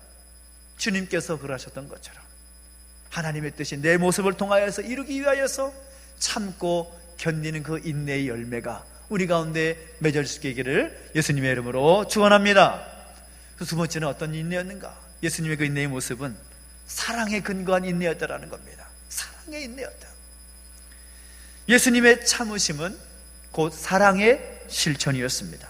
주님께서 그러셨던 것처럼 하나님의 뜻이 내 모습을 통하여서 이루기 위하여서 참고 견디는 그 인내의 열매가 우리 가운데 맺을 수 있기를 예수님의 이름으로 축원합니다. 두 번째는 어떤 인내였는가? 예수님의 그 인내의 모습은 사랑에 근거한 인내였다라는 겁니다. 사랑의 인내였다. 예수님의 참으심은 곧 사랑의 실천이었습니다.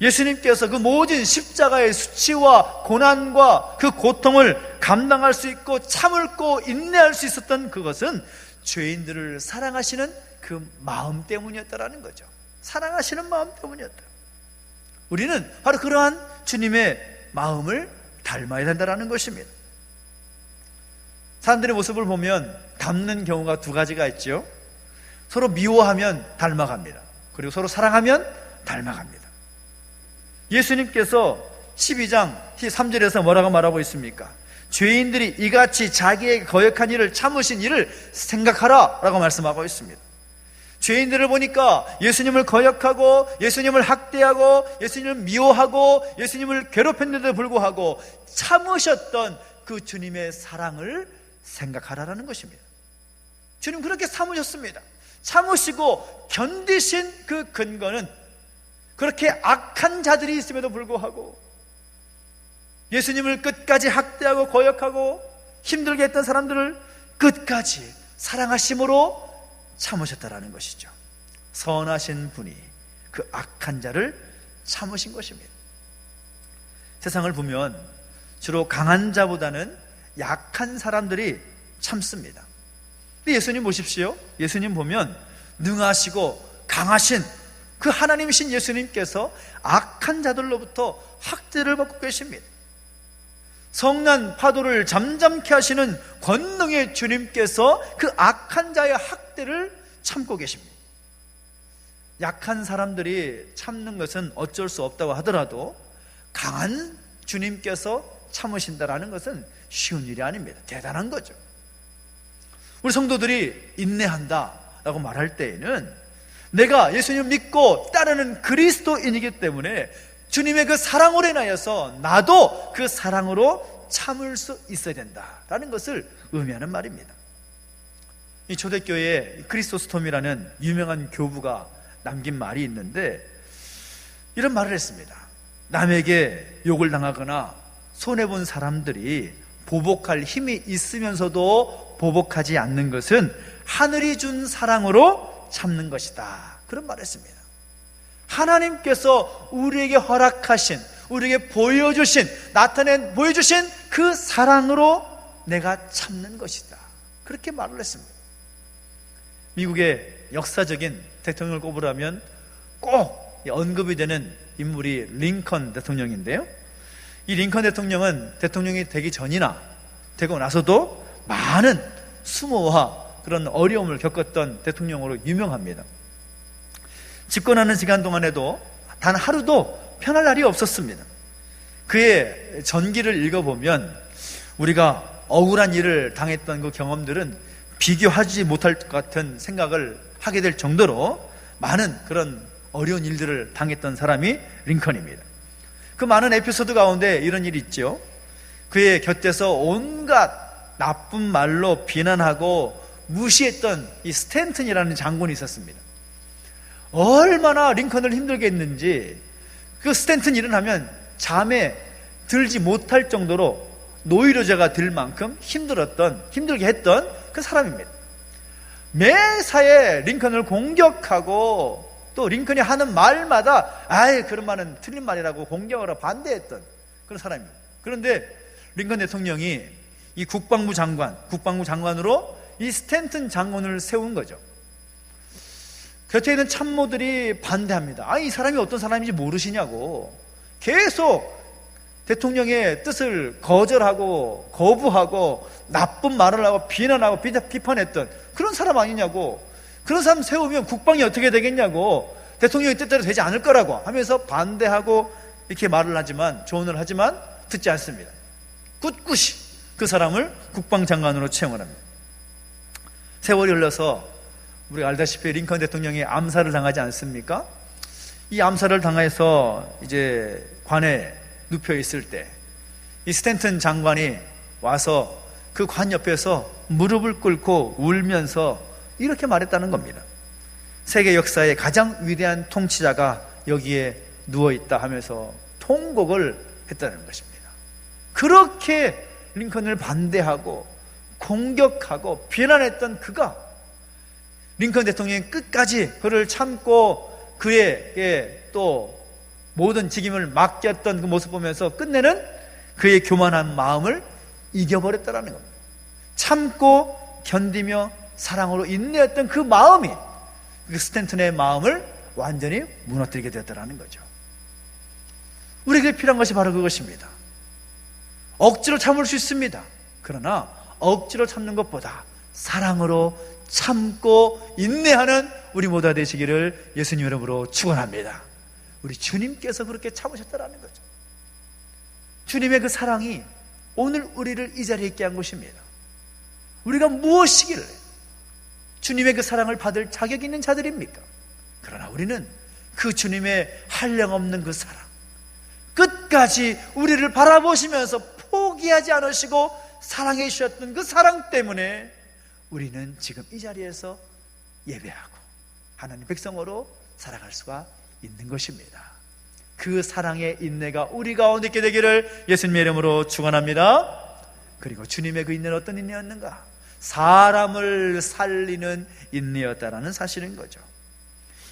예수님께서 그 모든 십자가의 수치와 고난과 그 고통을 감당할 수 있고 참을고 인내할 수 있었던 그것은 죄인들을 사랑하시는 그 마음 때문이었다라는 거죠. 사랑하시는 마음 때문이었다. 우리는 바로 그러한 주님의 마음을 닮아야 된다는 것입니다. 사람들의 모습을 보면 닮는 경우가 두 가지가 있죠. 서로 미워하면 닮아갑니다. 그리고 서로 사랑하면 닮아갑니다. 예수님께서 12장 13절에서 뭐라고 말하고 있습니까? 죄인들이 이같이 자기에게 거역한 일을 참으신 일을 생각하라 라고 말씀하고 있습니다. 죄인들을 보니까 예수님을 거역하고 예수님을 학대하고 예수님을 미워하고 예수님을 괴롭혔는데도 불구하고 참으셨던 그 주님의 사랑을 생각하라는 것입니다. 주님 그렇게 참으셨습니다. 참으시고 견디신 그 근거는 그렇게 악한 자들이 있음에도 불구하고 예수님을 끝까지 학대하고 거역하고 힘들게 했던 사람들을 끝까지 사랑하심으로 참으셨다라는 것이죠. 선하신 분이 그 악한 자를 참으신 것입니다. 세상을 보면 주로 강한 자보다는 약한 사람들이 참습니다. 근데 예수님 보십시오. 예수님 보면 능하시고 강하신 그 하나님이신 예수님께서 악한 자들로부터 학대를 받고 계십니다. 성난 파도를 잠잠케 하시는 권능의 주님께서 그 악한 자의 학대를 참고 계십니다. 약한 사람들이 참는 것은 어쩔 수 없다고 하더라도 강한 주님께서 참으신다라는 것은 쉬운 일이 아닙니다. 대단한 거죠. 우리 성도들이 인내한다라고 말할 때에는 내가 예수님 믿고 따르는 그리스도인이기 때문에 주님의 그 사랑으로 인하여서 나도 그 사랑으로 참을 수 있어야 된다라는 것을 의미하는 말입니다. 이 초대교회에 크리소스톰이라는 유명한 교부가 남긴 말이 있는데 이런 말을 했습니다. 남에게 욕을 당하거나 손해본 사람들이 보복할 힘이 있으면서도 보복하지 않는 것은 하늘이 준 사랑으로 참는 것이다. 그런 말을 했습니다. 하나님께서 우리에게 허락하신, 우리에게 보여주신, 보여주신 그 사랑으로 내가 참는 것이다. 그렇게 말을 했습니다. 미국의 역사적인 대통령을 꼽으라면 꼭 언급이 되는 인물이 링컨 대통령인데요. 이 링컨 대통령은 대통령이 되기 전이나 되고 나서도 많은 수모와 그런 어려움을 겪었던 대통령으로 유명합니다. 집권하는 시간 동안에도 단 하루도 편할 날이 없었습니다. 그의 전기를 읽어보면 우리가 억울한 일을 당했던 그 경험들은 비교하지 못할 것 같은 생각을 하게 될 정도로 많은 그런 어려운 일들을 당했던 사람이 링컨입니다. 그 많은 에피소드 가운데 이런 일이 있죠. 그의 곁에서 온갖 나쁜 말로 비난하고 무시했던 이 스탠튼이라는 장군이 있었습니다. 얼마나 링컨을 힘들게 했는지 그 스탠튼 일어나면 잠에 들지 못할 정도로 노이로제가 들 만큼 힘들게 했던 그 사람입니다. 매사에 링컨을 공격하고 또 링컨이 하는 말마다 그런 말은 틀린 말이라고 공격을 하고 반대했던 그런 사람입니다. 그런데 링컨 대통령이 이 국방부 장관으로 이 스탠튼 장군을 세운 거죠. 곁에 있는 참모들이 반대합니다. 이 사람이 어떤 사람인지 모르시냐고 계속 대통령의 뜻을 거절하고 거부하고 나쁜 말을 하고 비난하고 비판했던 그런 사람 아니냐고, 그런 사람 세우면 국방이 어떻게 되겠냐고, 대통령의 뜻대로 되지 않을 거라고 하면서 반대하고 이렇게 조언을 하지만 듣지 않습니다. 꿋꿋이 그 사람을 국방장관으로 채용을 합니다. 세월이 흘러서 우리가 알다시피 링컨 대통령이 암살을 당하지 않습니까? 이 암살을 당해서 이제 관에 눕혀 있을 때 이 스탠튼 장관이 와서 그 관 옆에서 무릎을 꿇고 울면서 이렇게 말했다는 겁니다. 세계 역사의 가장 위대한 통치자가 여기에 누워있다 하면서 통곡을 했다는 것입니다. 그렇게 링컨을 반대하고 공격하고 비난했던 그가 링컨 대통령이 끝까지 그를 참고 그에게 또 모든 책임을 맡겼던 그 모습 보면서 끝내는 그의 교만한 마음을 이겨버렸다라는 겁니다. 참고 견디며 사랑으로 인내했던 그 마음이 그 스탠튼의 마음을 완전히 무너뜨리게 되었다는 거죠. 우리에게 필요한 것이 바로 그것입니다. 억지로 참을 수 있습니다. 그러나 억지로 참는 것보다 사랑으로 참고 인내하는 우리 모두가 되시기를 예수님 이름으로 축원합니다. 우리 주님께서 그렇게 참으셨다라는 거죠. 주님의 그 사랑이 오늘 우리를 이 자리에 있게 한 것입니다. 우리가 무엇이길래 주님의 그 사랑을 받을 자격이 있는 자들입니까? 그러나 우리는 그 주님의 한량없는 그 사랑, 끝까지 우리를 바라보시면서 포기하지 않으시고 사랑해 주셨던 그 사랑 때문에 우리는 지금 이 자리에서 예배하고 하나님 백성으로 살아갈 수가 있는 것입니다. 그 사랑의 인내가 우리 가운데 있게 되기를 예수님의 이름으로 축원합니다. 그리고 주님의 그 인내는 어떤 인내였는가? 사람을 살리는 인내였다라는 사실인 거죠.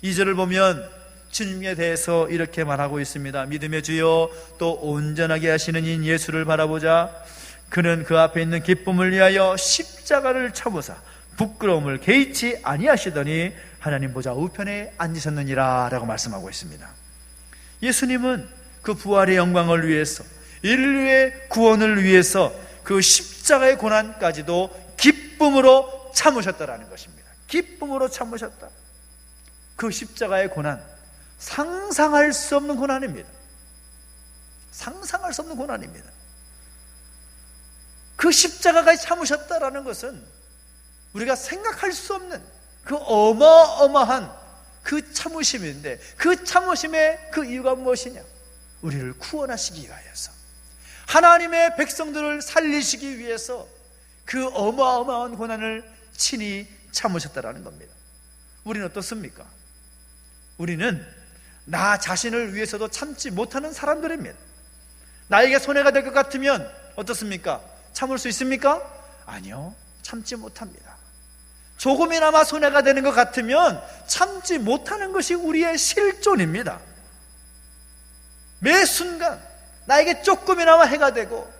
2절을 보면 주님에 대해서 이렇게 말하고 있습니다. 믿음의 주여 또 온전하게 하시는 인 예수를 바라보자. 그는 그 앞에 있는 기쁨을 위하여 십자가를 쳐보사 부끄러움을 개의치 아니하시더니 하나님 보좌 우편에 앉으셨느니라 라고 말씀하고 있습니다. 예수님은 그 부활의 영광을 위해서, 인류의 구원을 위해서 그 십자가의 고난까지도 기쁨으로 참으셨다라는 것입니다. 기쁨으로 참으셨다. 그 십자가의 고난, 상상할 수 없는 고난입니다. 상상할 수 없는 고난입니다. 그 십자가까지 참으셨다라는 것은 우리가 생각할 수 없는 그 어마어마한 그 참으심인데, 그 참으심의 그 이유가 무엇이냐? 우리를 구원하시기 위하여서, 하나님의 백성들을 살리시기 위해서 그 어마어마한 고난을 친히 참으셨다라는 겁니다. 우리는 어떻습니까? 우리는 나 자신을 위해서도 참지 못하는 사람들입니다. 나에게 손해가 될 것 같으면 어떻습니까? 참을 수 있습니까? 아니요, 참지 못합니다. 조금이나마 손해가 되는 것 같으면 참지 못하는 것이 우리의 실존입니다. 매 순간 나에게 조금이나마 해가 되고,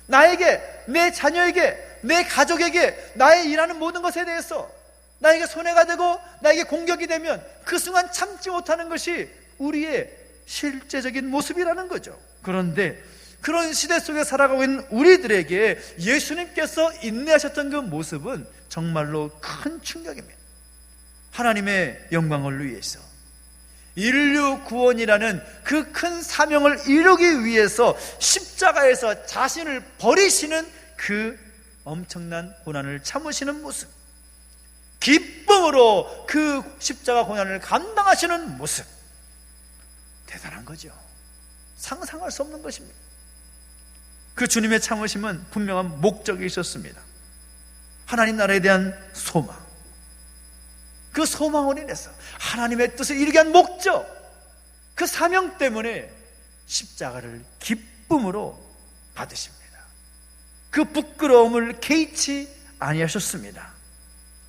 나에게, 내 자녀에게, 내 가족에게, 나의 일하는 모든 것에 대해서 나에게 손해가 되고 나에게 공격이 되면 그 순간 참지 못하는 것이 우리의 실제적인 모습이라는 거죠. 그런데 그런 시대 속에 살아가고 있는 우리들에게 예수님께서 인내하셨던 그 모습은 정말로 큰 충격입니다. 하나님의 영광을 위해서, 인류 구원이라는 그 큰 사명을 이루기 위해서 십자가에서 자신을 버리시는 그 엄청난 고난을 참으시는 모습, 기쁨으로 그 십자가 고난을 감당하시는 모습, 대단한 거죠. 상상할 수 없는 것입니다. 그 주님의 참으심은 분명한 목적이 있었습니다. 하나님 나라에 대한 소망, 그 소망으로 인해서 하나님의 뜻을 이루게 한 목적, 그 사명 때문에 십자가를 기쁨으로 받으십니다. 그 부끄러움을 개의치 아니하셨습니다.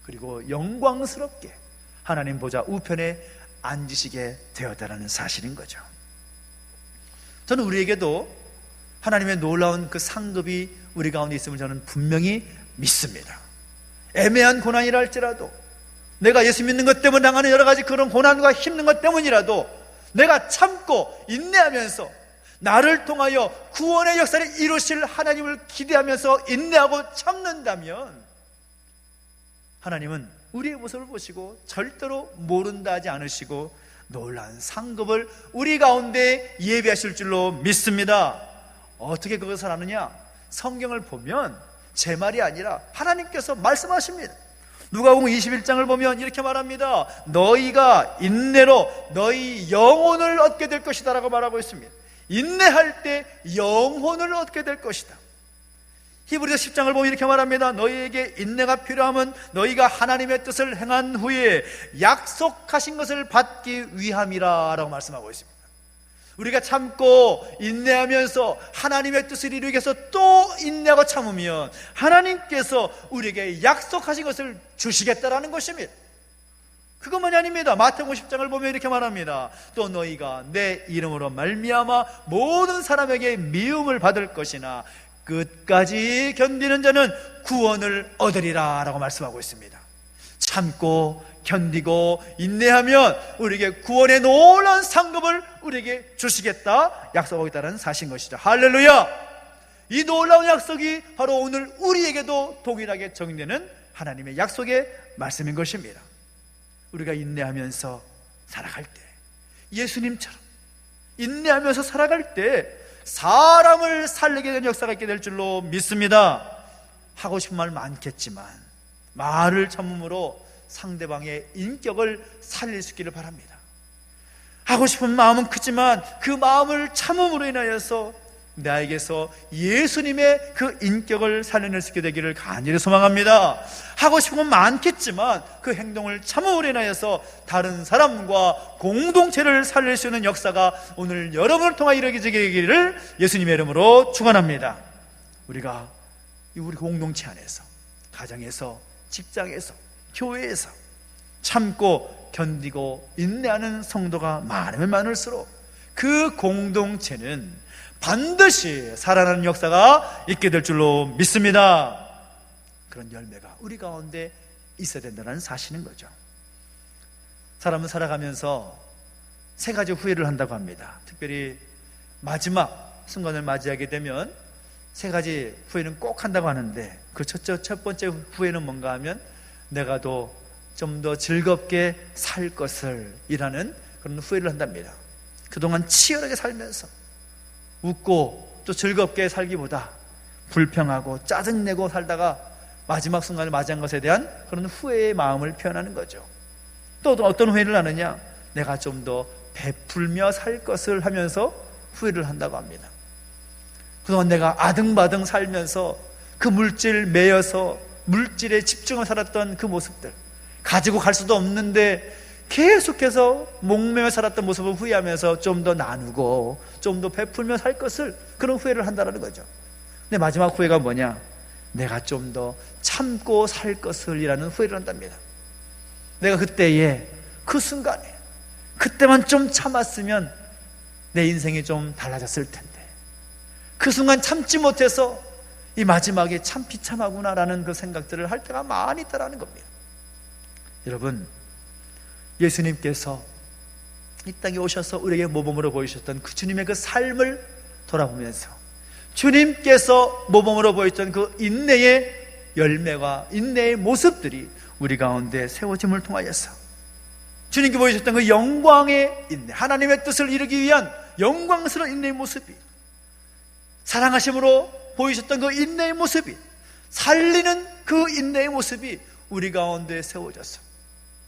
그리고 영광스럽게 하나님 보좌 우편에 앉으시게 되었다는 사실인 거죠. 저는 우리에게도 하나님의 놀라운 그 상급이 우리 가운데 있음을 저는 분명히 믿습니다. 애매한 고난이라 할지라도, 내가 예수 믿는 것 때문에 당하는 여러 가지 그런 고난과 힘든 것 때문이라도 내가 참고 인내하면서 나를 통하여 구원의 역사를 이루실 하나님을 기대하면서 인내하고 참는다면 하나님은 우리의 모습을 보시고 절대로 모른다 하지 않으시고 놀라운 상급을 우리 가운데 예비하실 줄로 믿습니다. 어떻게 그것을 아느냐? 성경을 보면 제 말이 아니라 하나님께서 말씀하십니다. 누가복음 21장을 보면 이렇게 말합니다. 너희가 인내로 너희 영혼을 얻게 될 것이다 라고 말하고 있습니다. 인내할 때 영혼을 얻게 될 것이다. 히브리서 10장을 보면 이렇게 말합니다. 너희에게 인내가 필요함은 너희가 하나님의 뜻을 행한 후에 약속하신 것을 받기 위함이라 라고 말씀하고 있습니다. 우리가 참고 인내하면서 하나님의 뜻을 이루기 위해서 또 인내하고 참으면 하나님께서 우리에게 약속하신 것을 주시겠다라는 것입니다. 그것만이 아닙니다. 마태복음 10장을 보면 이렇게 말합니다. 또 너희가 내 이름으로 말미암아 모든 사람에게 미움을 받을 것이나 끝까지 견디는 자는 구원을 얻으리라 라고 말씀하고 있습니다. 참고 견디고 인내하면 우리에게 구원의 놀라운 상급을 우리에게 주시겠다 약속하고 있다는 사실인 것이죠. 할렐루야! 이 놀라운 약속이 바로 오늘 우리에게도 동일하게 적용되는 하나님의 약속의 말씀인 것입니다. 우리가 인내하면서 살아갈 때, 예수님처럼 인내하면서 살아갈 때 사람을 살리게 되는 역사가 있게 될 줄로 믿습니다. 하고 싶은 말 많겠지만 말을 참음으로 상대방의 인격을 살릴 수 있기를 바랍니다. 하고 싶은 마음은 크지만 그 마음을 참음으로 인하여서 나에게서 예수님의 그 인격을 살려낼 수 있게 되기를 간절히 소망합니다. 하고 싶은 건 많겠지만 그 행동을 참음으로 인하여서 다른 사람과 공동체를 살릴 수 있는 역사가 오늘 여러분을 통해 이루어지게 되기를 예수님의 이름으로 축원합니다. 우리가 우리 공동체 안에서, 가정에서, 직장에서, 교회에서 참고 견디고 인내하는 성도가 많으면 많을수록 그 공동체는 반드시 살아나는 역사가 있게 될 줄로 믿습니다. 그런 열매가 우리 가운데 있어야 된다는 사실인 거죠. 사람은 살아가면서 세 가지 후회를 한다고 합니다. 특별히 마지막 순간을 맞이하게 되면 세 가지 후회는 꼭 한다고 하는데 그 첫 번째 후회는 뭔가 하면 내가 좀 더 즐겁게 살 것을 이라는 그런 후회를 한답니다. 그동안 치열하게 살면서 웃고 또 즐겁게 살기보다 불평하고 짜증내고 살다가 마지막 순간을 맞이한 것에 대한 그런 후회의 마음을 표현하는 거죠. 또 어떤 후회를 하느냐, 내가 좀 더 베풀며 살 것을 하면서 후회를 한다고 합니다. 그동안 내가 아등바등 살면서 그 물질 매여서 물질에 집중을 살았던 그 모습들, 가지고 갈 수도 없는데 계속해서 목매며 살았던 모습을 후회하면서 좀 더 나누고 좀 더 베풀며 살 것을, 그런 후회를 한다는 거죠. 근데 마지막 후회가 뭐냐, 내가 좀 더 참고 살 것을 이라는 후회를 한답니다. 내가 그때에 그 순간에 그때만 좀 참았으면 내 인생이 좀 달라졌을 텐데 그 순간 참지 못해서 이 마지막에 참 비참하구나라는 그 생각들을 할 때가 많이 있다라는 겁니다. 여러분, 예수님께서 이 땅에 오셔서 우리에게 모범으로 보이셨던 그 주님의 그 삶을 돌아보면서 주님께서 모범으로 보였던 그 인내의 열매와 인내의 모습들이 우리 가운데 세워짐을 통하여서 주님께 보이셨던 그 영광의 인내, 하나님의 뜻을 이루기 위한 영광스러운 인내의 모습이, 사랑하심으로 보이셨던 그 인내의 모습이, 살리는 그 인내의 모습이 우리 가운데 세워져서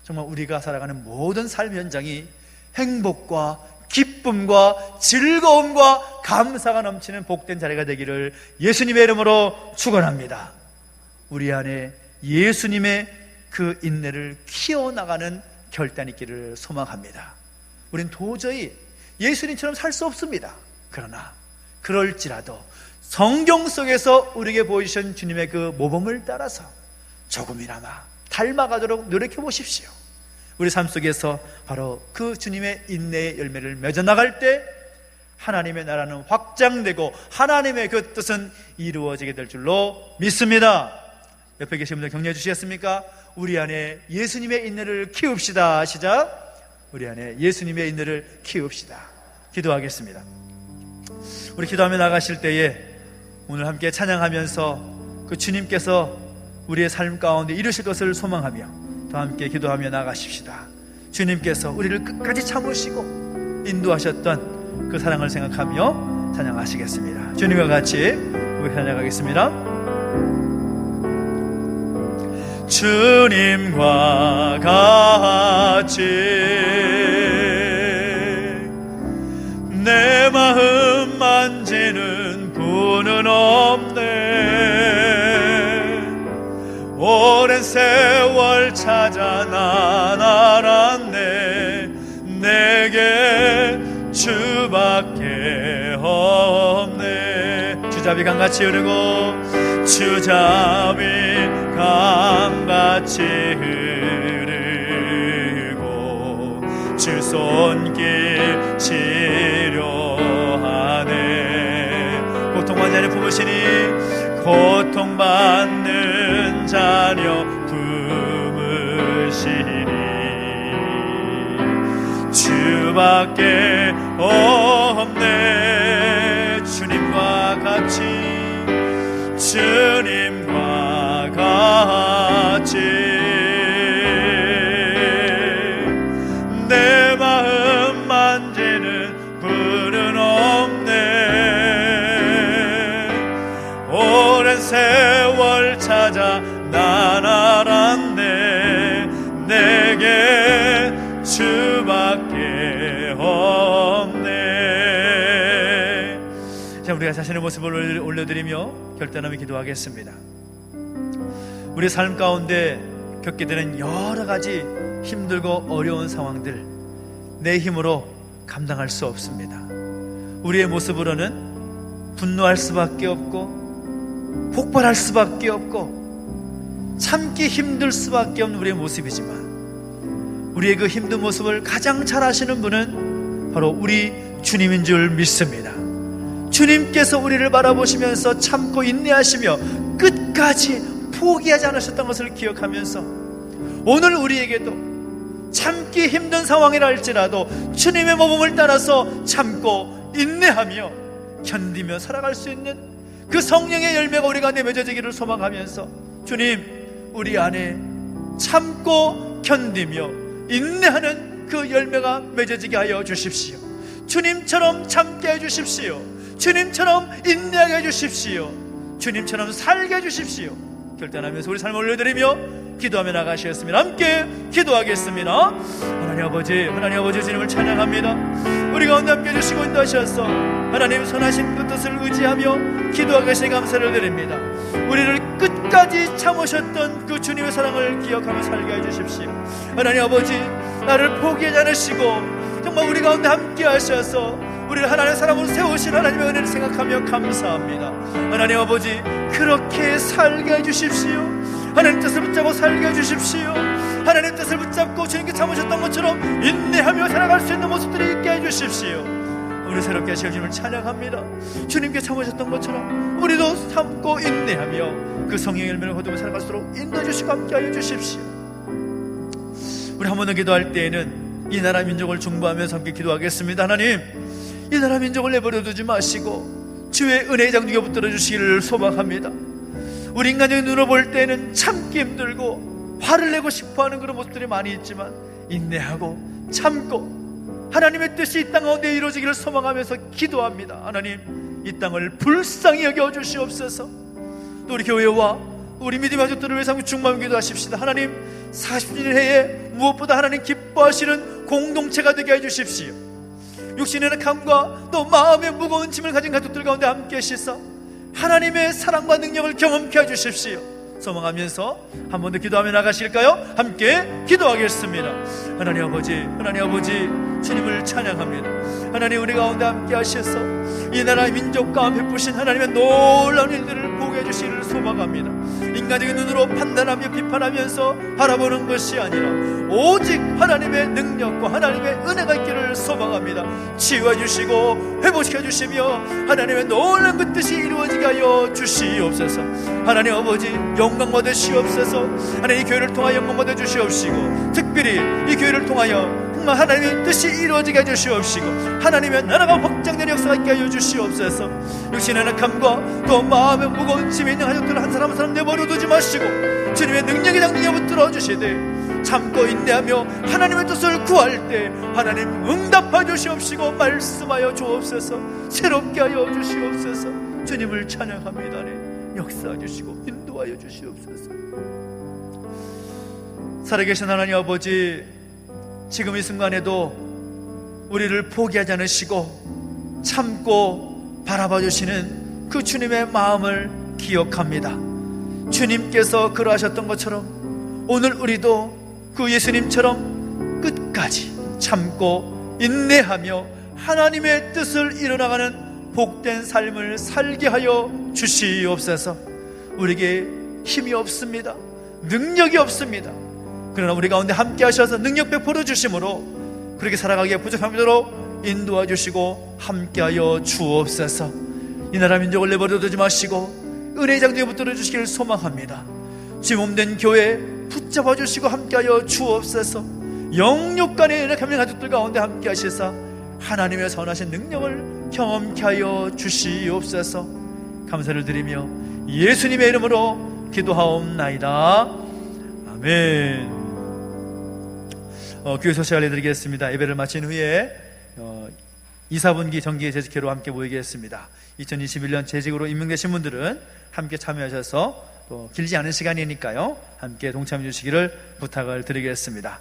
정말 우리가 살아가는 모든 삶 현장이 행복과 기쁨과 즐거움과 감사가 넘치는 복된 자리가 되기를 예수님의 이름으로 축원합니다. 우리 안에 예수님의 그 인내를 키워나가는 결단이 있기를 소망합니다. 우린 도저히 예수님처럼 살 수 없습니다. 그러나 그럴지라도 성경 속에서 우리에게 보이신 주님의 그 모범을 따라서 조금이나마 닮아가도록 노력해 보십시오. 우리 삶 속에서 바로 그 주님의 인내의 열매를 맺어나갈 때 하나님의 나라는 확장되고 하나님의 그 뜻은 이루어지게 될 줄로 믿습니다. 옆에 계신 분들 격려해 주시겠습니까? 우리 안에 예수님의 인내를 키웁시다. 시작. 우리 안에 예수님의 인내를 키웁시다. 기도하겠습니다. 우리 기도하며 나가실 때에 오늘 함께 찬양하면서 그 주님께서 우리의 삶 가운데 이루실 것을 소망하며 더 함께 기도하며 나가십시다. 주님께서 우리를 끝까지 참으시고 인도하셨던 그 사랑을 생각하며 찬양하시겠습니다. 주님과 같이 우리 찬양하겠습니다. 주님과 같이 내 마음 만지는 분은 없네. 오랜 세월 찾아 난 알았네. 내게 주밖에 주잡이 강같이 흐르고 주잡이 강같이 흐르고 주 손길 치료하네. 고통받는 자녀 품으시니 고통받는 자녀 품으시니 주밖에 없네. 주님과 같이 주님과 같이 내 마음 만지는 분은 없네. 오랜 세월 찾아 난 알았네. 내게 주밖에 없네. 자, 우리가 자신의 모습을 올려드리며 결단하며 기도하겠습니다. 우리 삶 가운데 겪게 되는 여러 가지 힘들고 어려운 상황들, 내 힘으로 감당할 수 없습니다. 우리의 모습으로는 분노할 수밖에 없고 폭발할 수밖에 없고 참기 힘들 수밖에 없는 우리의 모습이지만, 우리의 그 힘든 모습을 가장 잘 아시는 분은 바로 우리 주님인 줄 믿습니다. 주님께서 우리를 바라보시면서 참고 인내하시며 끝까지 포기하지 않으셨던 것을 기억하면서 오늘 우리에게도 참기 힘든 상황이라 할지라도 주님의 모범을 따라서 참고 인내하며 견디며 살아갈 수 있는 그 성령의 열매가 우리 가운데 맺어지기를 소망하면서, 주님, 우리 안에 참고 견디며 인내하는 그 열매가 맺어지게 하여 주십시오. 주님처럼 참게 해 주십시오. 주님처럼 인내하게 해 주십시오. 주님처럼 살게 해 주십시오. 결단하면서 우리 삶을 올려드리며 기도하며 나가시겠습니다. 함께 기도하겠습니다. 하나님 아버지 주님을 찬양합니다. 우리 가운데 함께 해주시고 인도하셔서 하나님 선하신 그 뜻을 의지하며 기도하게 하시니 감사를 드립니다. 우리를 끝까지 참으셨던 그 주님의 사랑을 기억하며 살게 해주십시오. 하나님 아버지, 나를 포기하지 않으시고 정말 우리 가운데 함께 하셔서 우리를 하나님의 사람으로 세우신 하나님의 은혜를 생각하며 감사합니다. 하나님 아버지, 그렇게 살게 해주십시오. 하나님 뜻을 붙잡고 살게 해주십시오. 하나님 뜻을 붙잡고 주님께 참으셨던 것처럼 인내하며 살아갈 수 있는 모습들이 있게 해주십시오. 우리 새롭게 하실 주님을 찬양합니다. 주님께 참으셨던 것처럼 우리도 참고 인내하며 그 성령의 열매를 거두며 살아갈수록 인도해 주시고 함께 하여 주십시오. 우리 한 번 더 기도할 때에는 이 나라 민족을 중보하면서 함께 기도하겠습니다. 하나님, 이 나라 민족을 내버려 두지 마시고 주의 은혜의 장중에 붙들어 주시기를 소망합니다. 우리 인간적인 눈으로 볼 때는 참기 힘들고 화를 내고 싶어하는 그런 모습들이 많이 있지만, 인내하고 참고 하나님의 뜻이 이 땅 가운데 이루어지기를 소망하면서 기도합니다. 하나님, 이 땅을 불쌍히 여겨 주시옵소서. 또 우리 교회와 우리 믿음의 가족들을 위해서 중마음 기도하십시다. 하나님, 40주년 해에 무엇보다 하나님 기뻐하시는 공동체가 되게 해주십시오. 육신의 낙함과 또 마음의 무거운 짐을 가진 가족들 가운데 함께 하시사 하나님의 사랑과 능력을 경험케 해주십시오. 소망하면서 한 번 더 기도하며 나가실까요? 함께 기도하겠습니다. 하나님 아버지 주님을 찬양합니다. 하나님, 우리 가운데 함께 하셔서 이 나라의 민족과 베푸신 하나님의 놀라운 일들을 보게 해주시기를 소망합니다. 인간적인 눈으로 판단하며 비판하면서 바라보는 것이 아니라 오직 하나님의 능력과 하나님의 은혜가 있기를 소망합니다. 치유해 주시고 회복시켜 주시며 하나님의 놀라운 그 뜻이 이루어지게 하여 주시옵소서. 하나님 아버지, 영광 받으시옵소서. 하나님, 이 교회를 통하여 영광 받아 주시옵시고, 특별히 이 교회를 통하여 정말 하나님의 뜻이 이루어지게 해주시옵시고 하나님의 나라가 확장되는 역사가 있게 하여 주시옵소서. 육신의 낙함과 또 마음의 무거운 짐이 있는 가족들을 한 사람 한 사람 내버려 두지 마시고 주님의 능력의 장중에 붙들어 주시되 참고 인내하며 하나님의 뜻을 구할 때 하나님 응답하여 주시옵시고 말씀하여 주옵소서. 새롭게 하여 주시옵소서. 주님을 찬양합니다. 역사하여 주시고 인도하여 주시옵소서. 살아계신 하나님 아버지, 지금 이 순간에도 우리를 포기하지 않으시고 참고 바라봐 주시는 그 주님의 마음을 기억합니다. 주님께서 그러하셨던 것처럼 오늘 우리도 그 예수님처럼 끝까지 참고 인내하며 하나님의 뜻을 이뤄나가는 복된 삶을 살게 하여 주시옵소서. 우리에게 힘이 없습니다. 능력이 없습니다. 그러나 우리 가운데 함께 하셔서 능력 베풀어 주심으로 그렇게 살아가기에 부족함이도록 인도하 주시고 함께하여 주옵소서. 이 나라 민족을 내버려두지 마시고 은혜의 장대에 붙들어 주시기를 소망합니다. 주 몸된 교회 붙잡아 주시고 함께하여 주옵소서. 영육간의 연약함의 가족들 가운데 함께 하시사 하나님의 선하신 능력을 경험케 하여 주시옵소서. 감사를 드리며 예수님의 이름으로 기도하옵나이다. 아멘. 교회 소식 알려드리겠습니다. 예배를 마친 후에 2, 4분기 정기 재직회로 함께 모이겠습니다. 2021년 재직으로 임명되신 분들은 함께 참여하셔서 또 길지 않은 시간이니까요, 함께 동참해 주시기를 부탁을 드리겠습니다.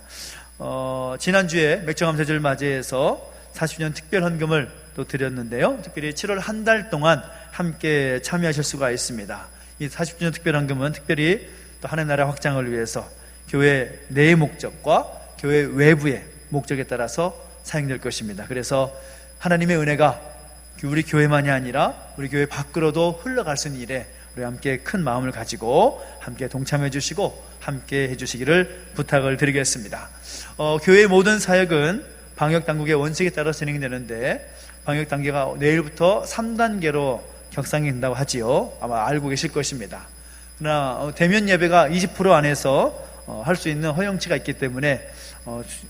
지난주에 맥주감사절을 맞이해서 40주년 특별 헌금을 또 드렸는데요, 특별히 7월 한 달 동안 함께 참여하실 수가 있습니다. 이 40주년 특별 헌금은 특별히 또 하나님 나라 확장을 위해서 교회 내의 목적과 교회 외부의 목적에 따라서 사용될 것입니다. 그래서 하나님의 은혜가 우리 교회만이 아니라 우리 교회 밖으로도 흘러갈 수 있는 일에 우리 함께 큰 마음을 가지고 함께 동참해 주시고 함께 해주시기를 부탁을 드리겠습니다. 교회의 모든 사역은 방역당국의 원칙에 따라 진행되는데, 방역단계가 내일부터 3단계로 격상이 된다고 하지요. 아마 알고 계실 것입니다. 그러나 대면 예배가 20% 안에서 할 수 있는 허용치가 있기 때문에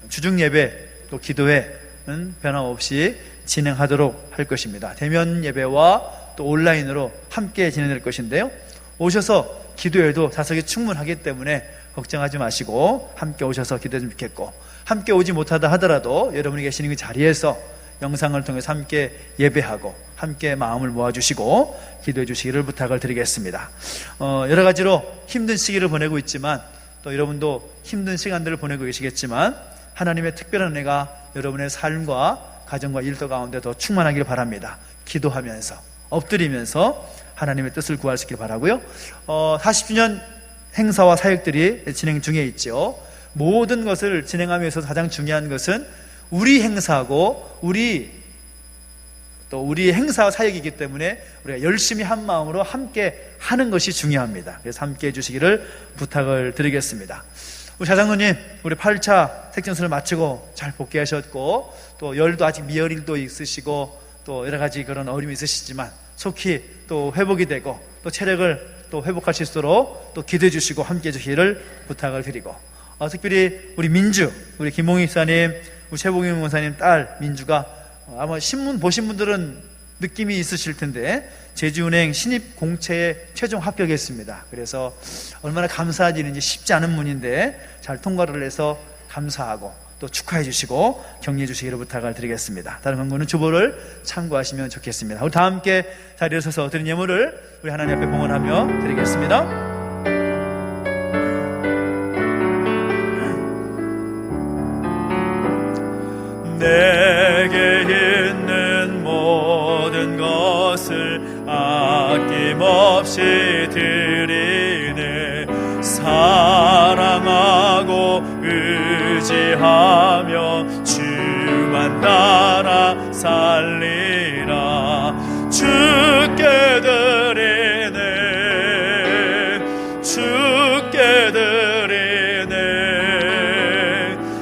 주중 예배 또 기도회는 변함없이 진행하도록 할 것입니다. 대면 예배와 또 온라인으로 함께 진행될 것인데요, 오셔서 기도회도 좌석이 충분하기 때문에 걱정하지 마시고 함께 오셔서 기도했으면 좋겠고, 함께 오지 못하다 하더라도 여러분이 계시는 그 자리에서 영상을 통해서 함께 예배하고 함께 마음을 모아주시고 기도해 주시기를 부탁을 드리겠습니다. 여러 가지로 힘든 시기를 보내고 있지만, 또 여러분도 힘든 시간들을 보내고 계시겠지만, 하나님의 특별한 은혜가 여러분의 삶과 가정과 일터 가운데 더 충만하기를 바랍니다. 기도하면서 엎드리면서 하나님의 뜻을 구할 수 있기를 바라고요. 40주년 행사와 사역들이 진행 중에 있죠. 모든 것을 진행하기 위해서 가장 중요한 것은 우리 행사고 우리 행사와 사역이기 때문에 우리가 열심히 한 마음으로 함께 하는 것이 중요합니다. 그래서 함께 해주시기를 부탁을 드리겠습니다. 우리 자장로님, 우리 8차 색전수를 마치고 잘 복귀하셨고, 또 열도 아직 미열일도 있으시고 또 여러 가지 그런 어려움이 있으시지만 속히 또 회복이 되고 또 체력을 또 회복할 수 있도록 또 기도해 주시고 함께 해주시기를 부탁을 드리고, 특별히 우리 민주, 우리 김홍희 목사님, 우리 최봉희 목사님 딸 민주가 아마 신문 보신 분들은 느낌이 있으실 텐데 제주은행 신입 공채에 최종 합격했습니다. 그래서 얼마나 감사한 일인지 쉽지 않은 문인데 잘 통과를 해서 감사하고 또 축하해 주시고 격려해 주시기를 부탁을 드리겠습니다. 다른 광고는 주보를 참고하시면 좋겠습니다. 우리 다 함께 자리에 서서 드린 예물을 우리 하나님 앞에 봉헌하며 드리겠습니다. 내게 있는 모든 것을 아낌없이 드리네. 사랑하고 의지하며 주만 따라 살리라. 주께 드리네, 주께 드리네.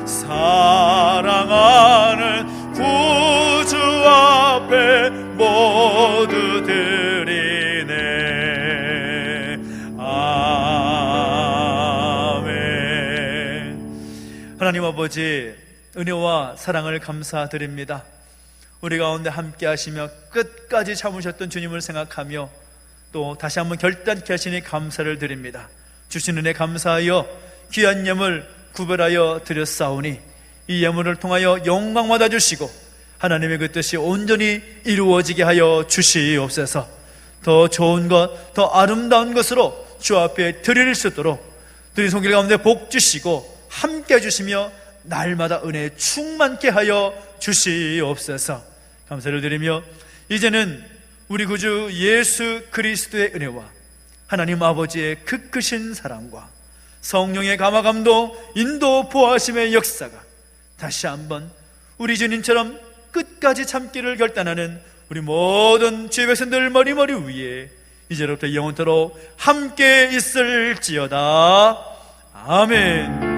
사랑하는 구주 앞에 모두 드리네. 아멘. 하나님 아버지, 은혜와 사랑을 감사드립니다. 우리 가운데 함께 하시며 끝까지 참으셨던 주님을 생각하며 또 다시 한번 결단케 하시니 감사를 드립니다. 주신 은혜 감사하여 귀한 예물 구별하여 드렸사오니 이 예물을 통하여 영광 받아주시고 하나님의 그 뜻이 온전히 이루어지게 하여 주시옵소서. 더 좋은 것, 더 아름다운 것으로 주 앞에 드릴 수 있도록 드린 손길 가운데 복 주시고 함께 해주시며 날마다 은혜 충만케 하여 주시옵소서. 감사를 드리며 이제는 우리 구주 예수 그리스도의 은혜와 하나님 아버지의 그 크신 사랑과 성령의 감화감도 인도 보호하심의 역사가 다시 한번 우리 주님처럼 끝까지 참기를 결단하는 우리 모든 주의 백성들 머리 위에 이제로부터 영원토록 함께 있을지어다. 아멘.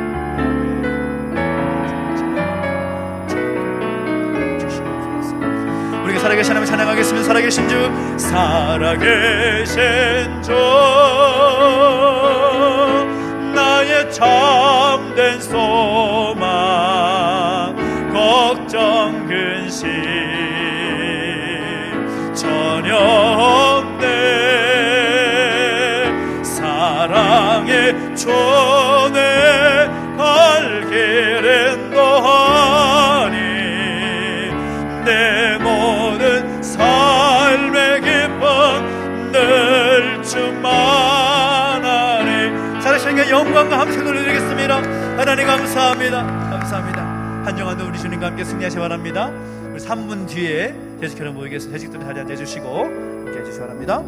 우리가 살아계신 하나님 찬양하겠습니다. 살아계신 주, 살아계신 주, 나의 참된 소망, 걱정 근심 전혀 없네. 사랑의 존에 갈 길은 거하니 내 모든 삶의 기쁨 늘 충만하니. 살아계신 영광과 함께 돌려드리겠습니다. 하나님 감사합니다. 감사합니다. 한정환도 우리 주님과 함께 승리하시 바랍니다. 우리 3분 뒤에 대식회로 모이겠습니다. 대식들은 자리에 앉아주시고 함께 해주시기 바랍니다.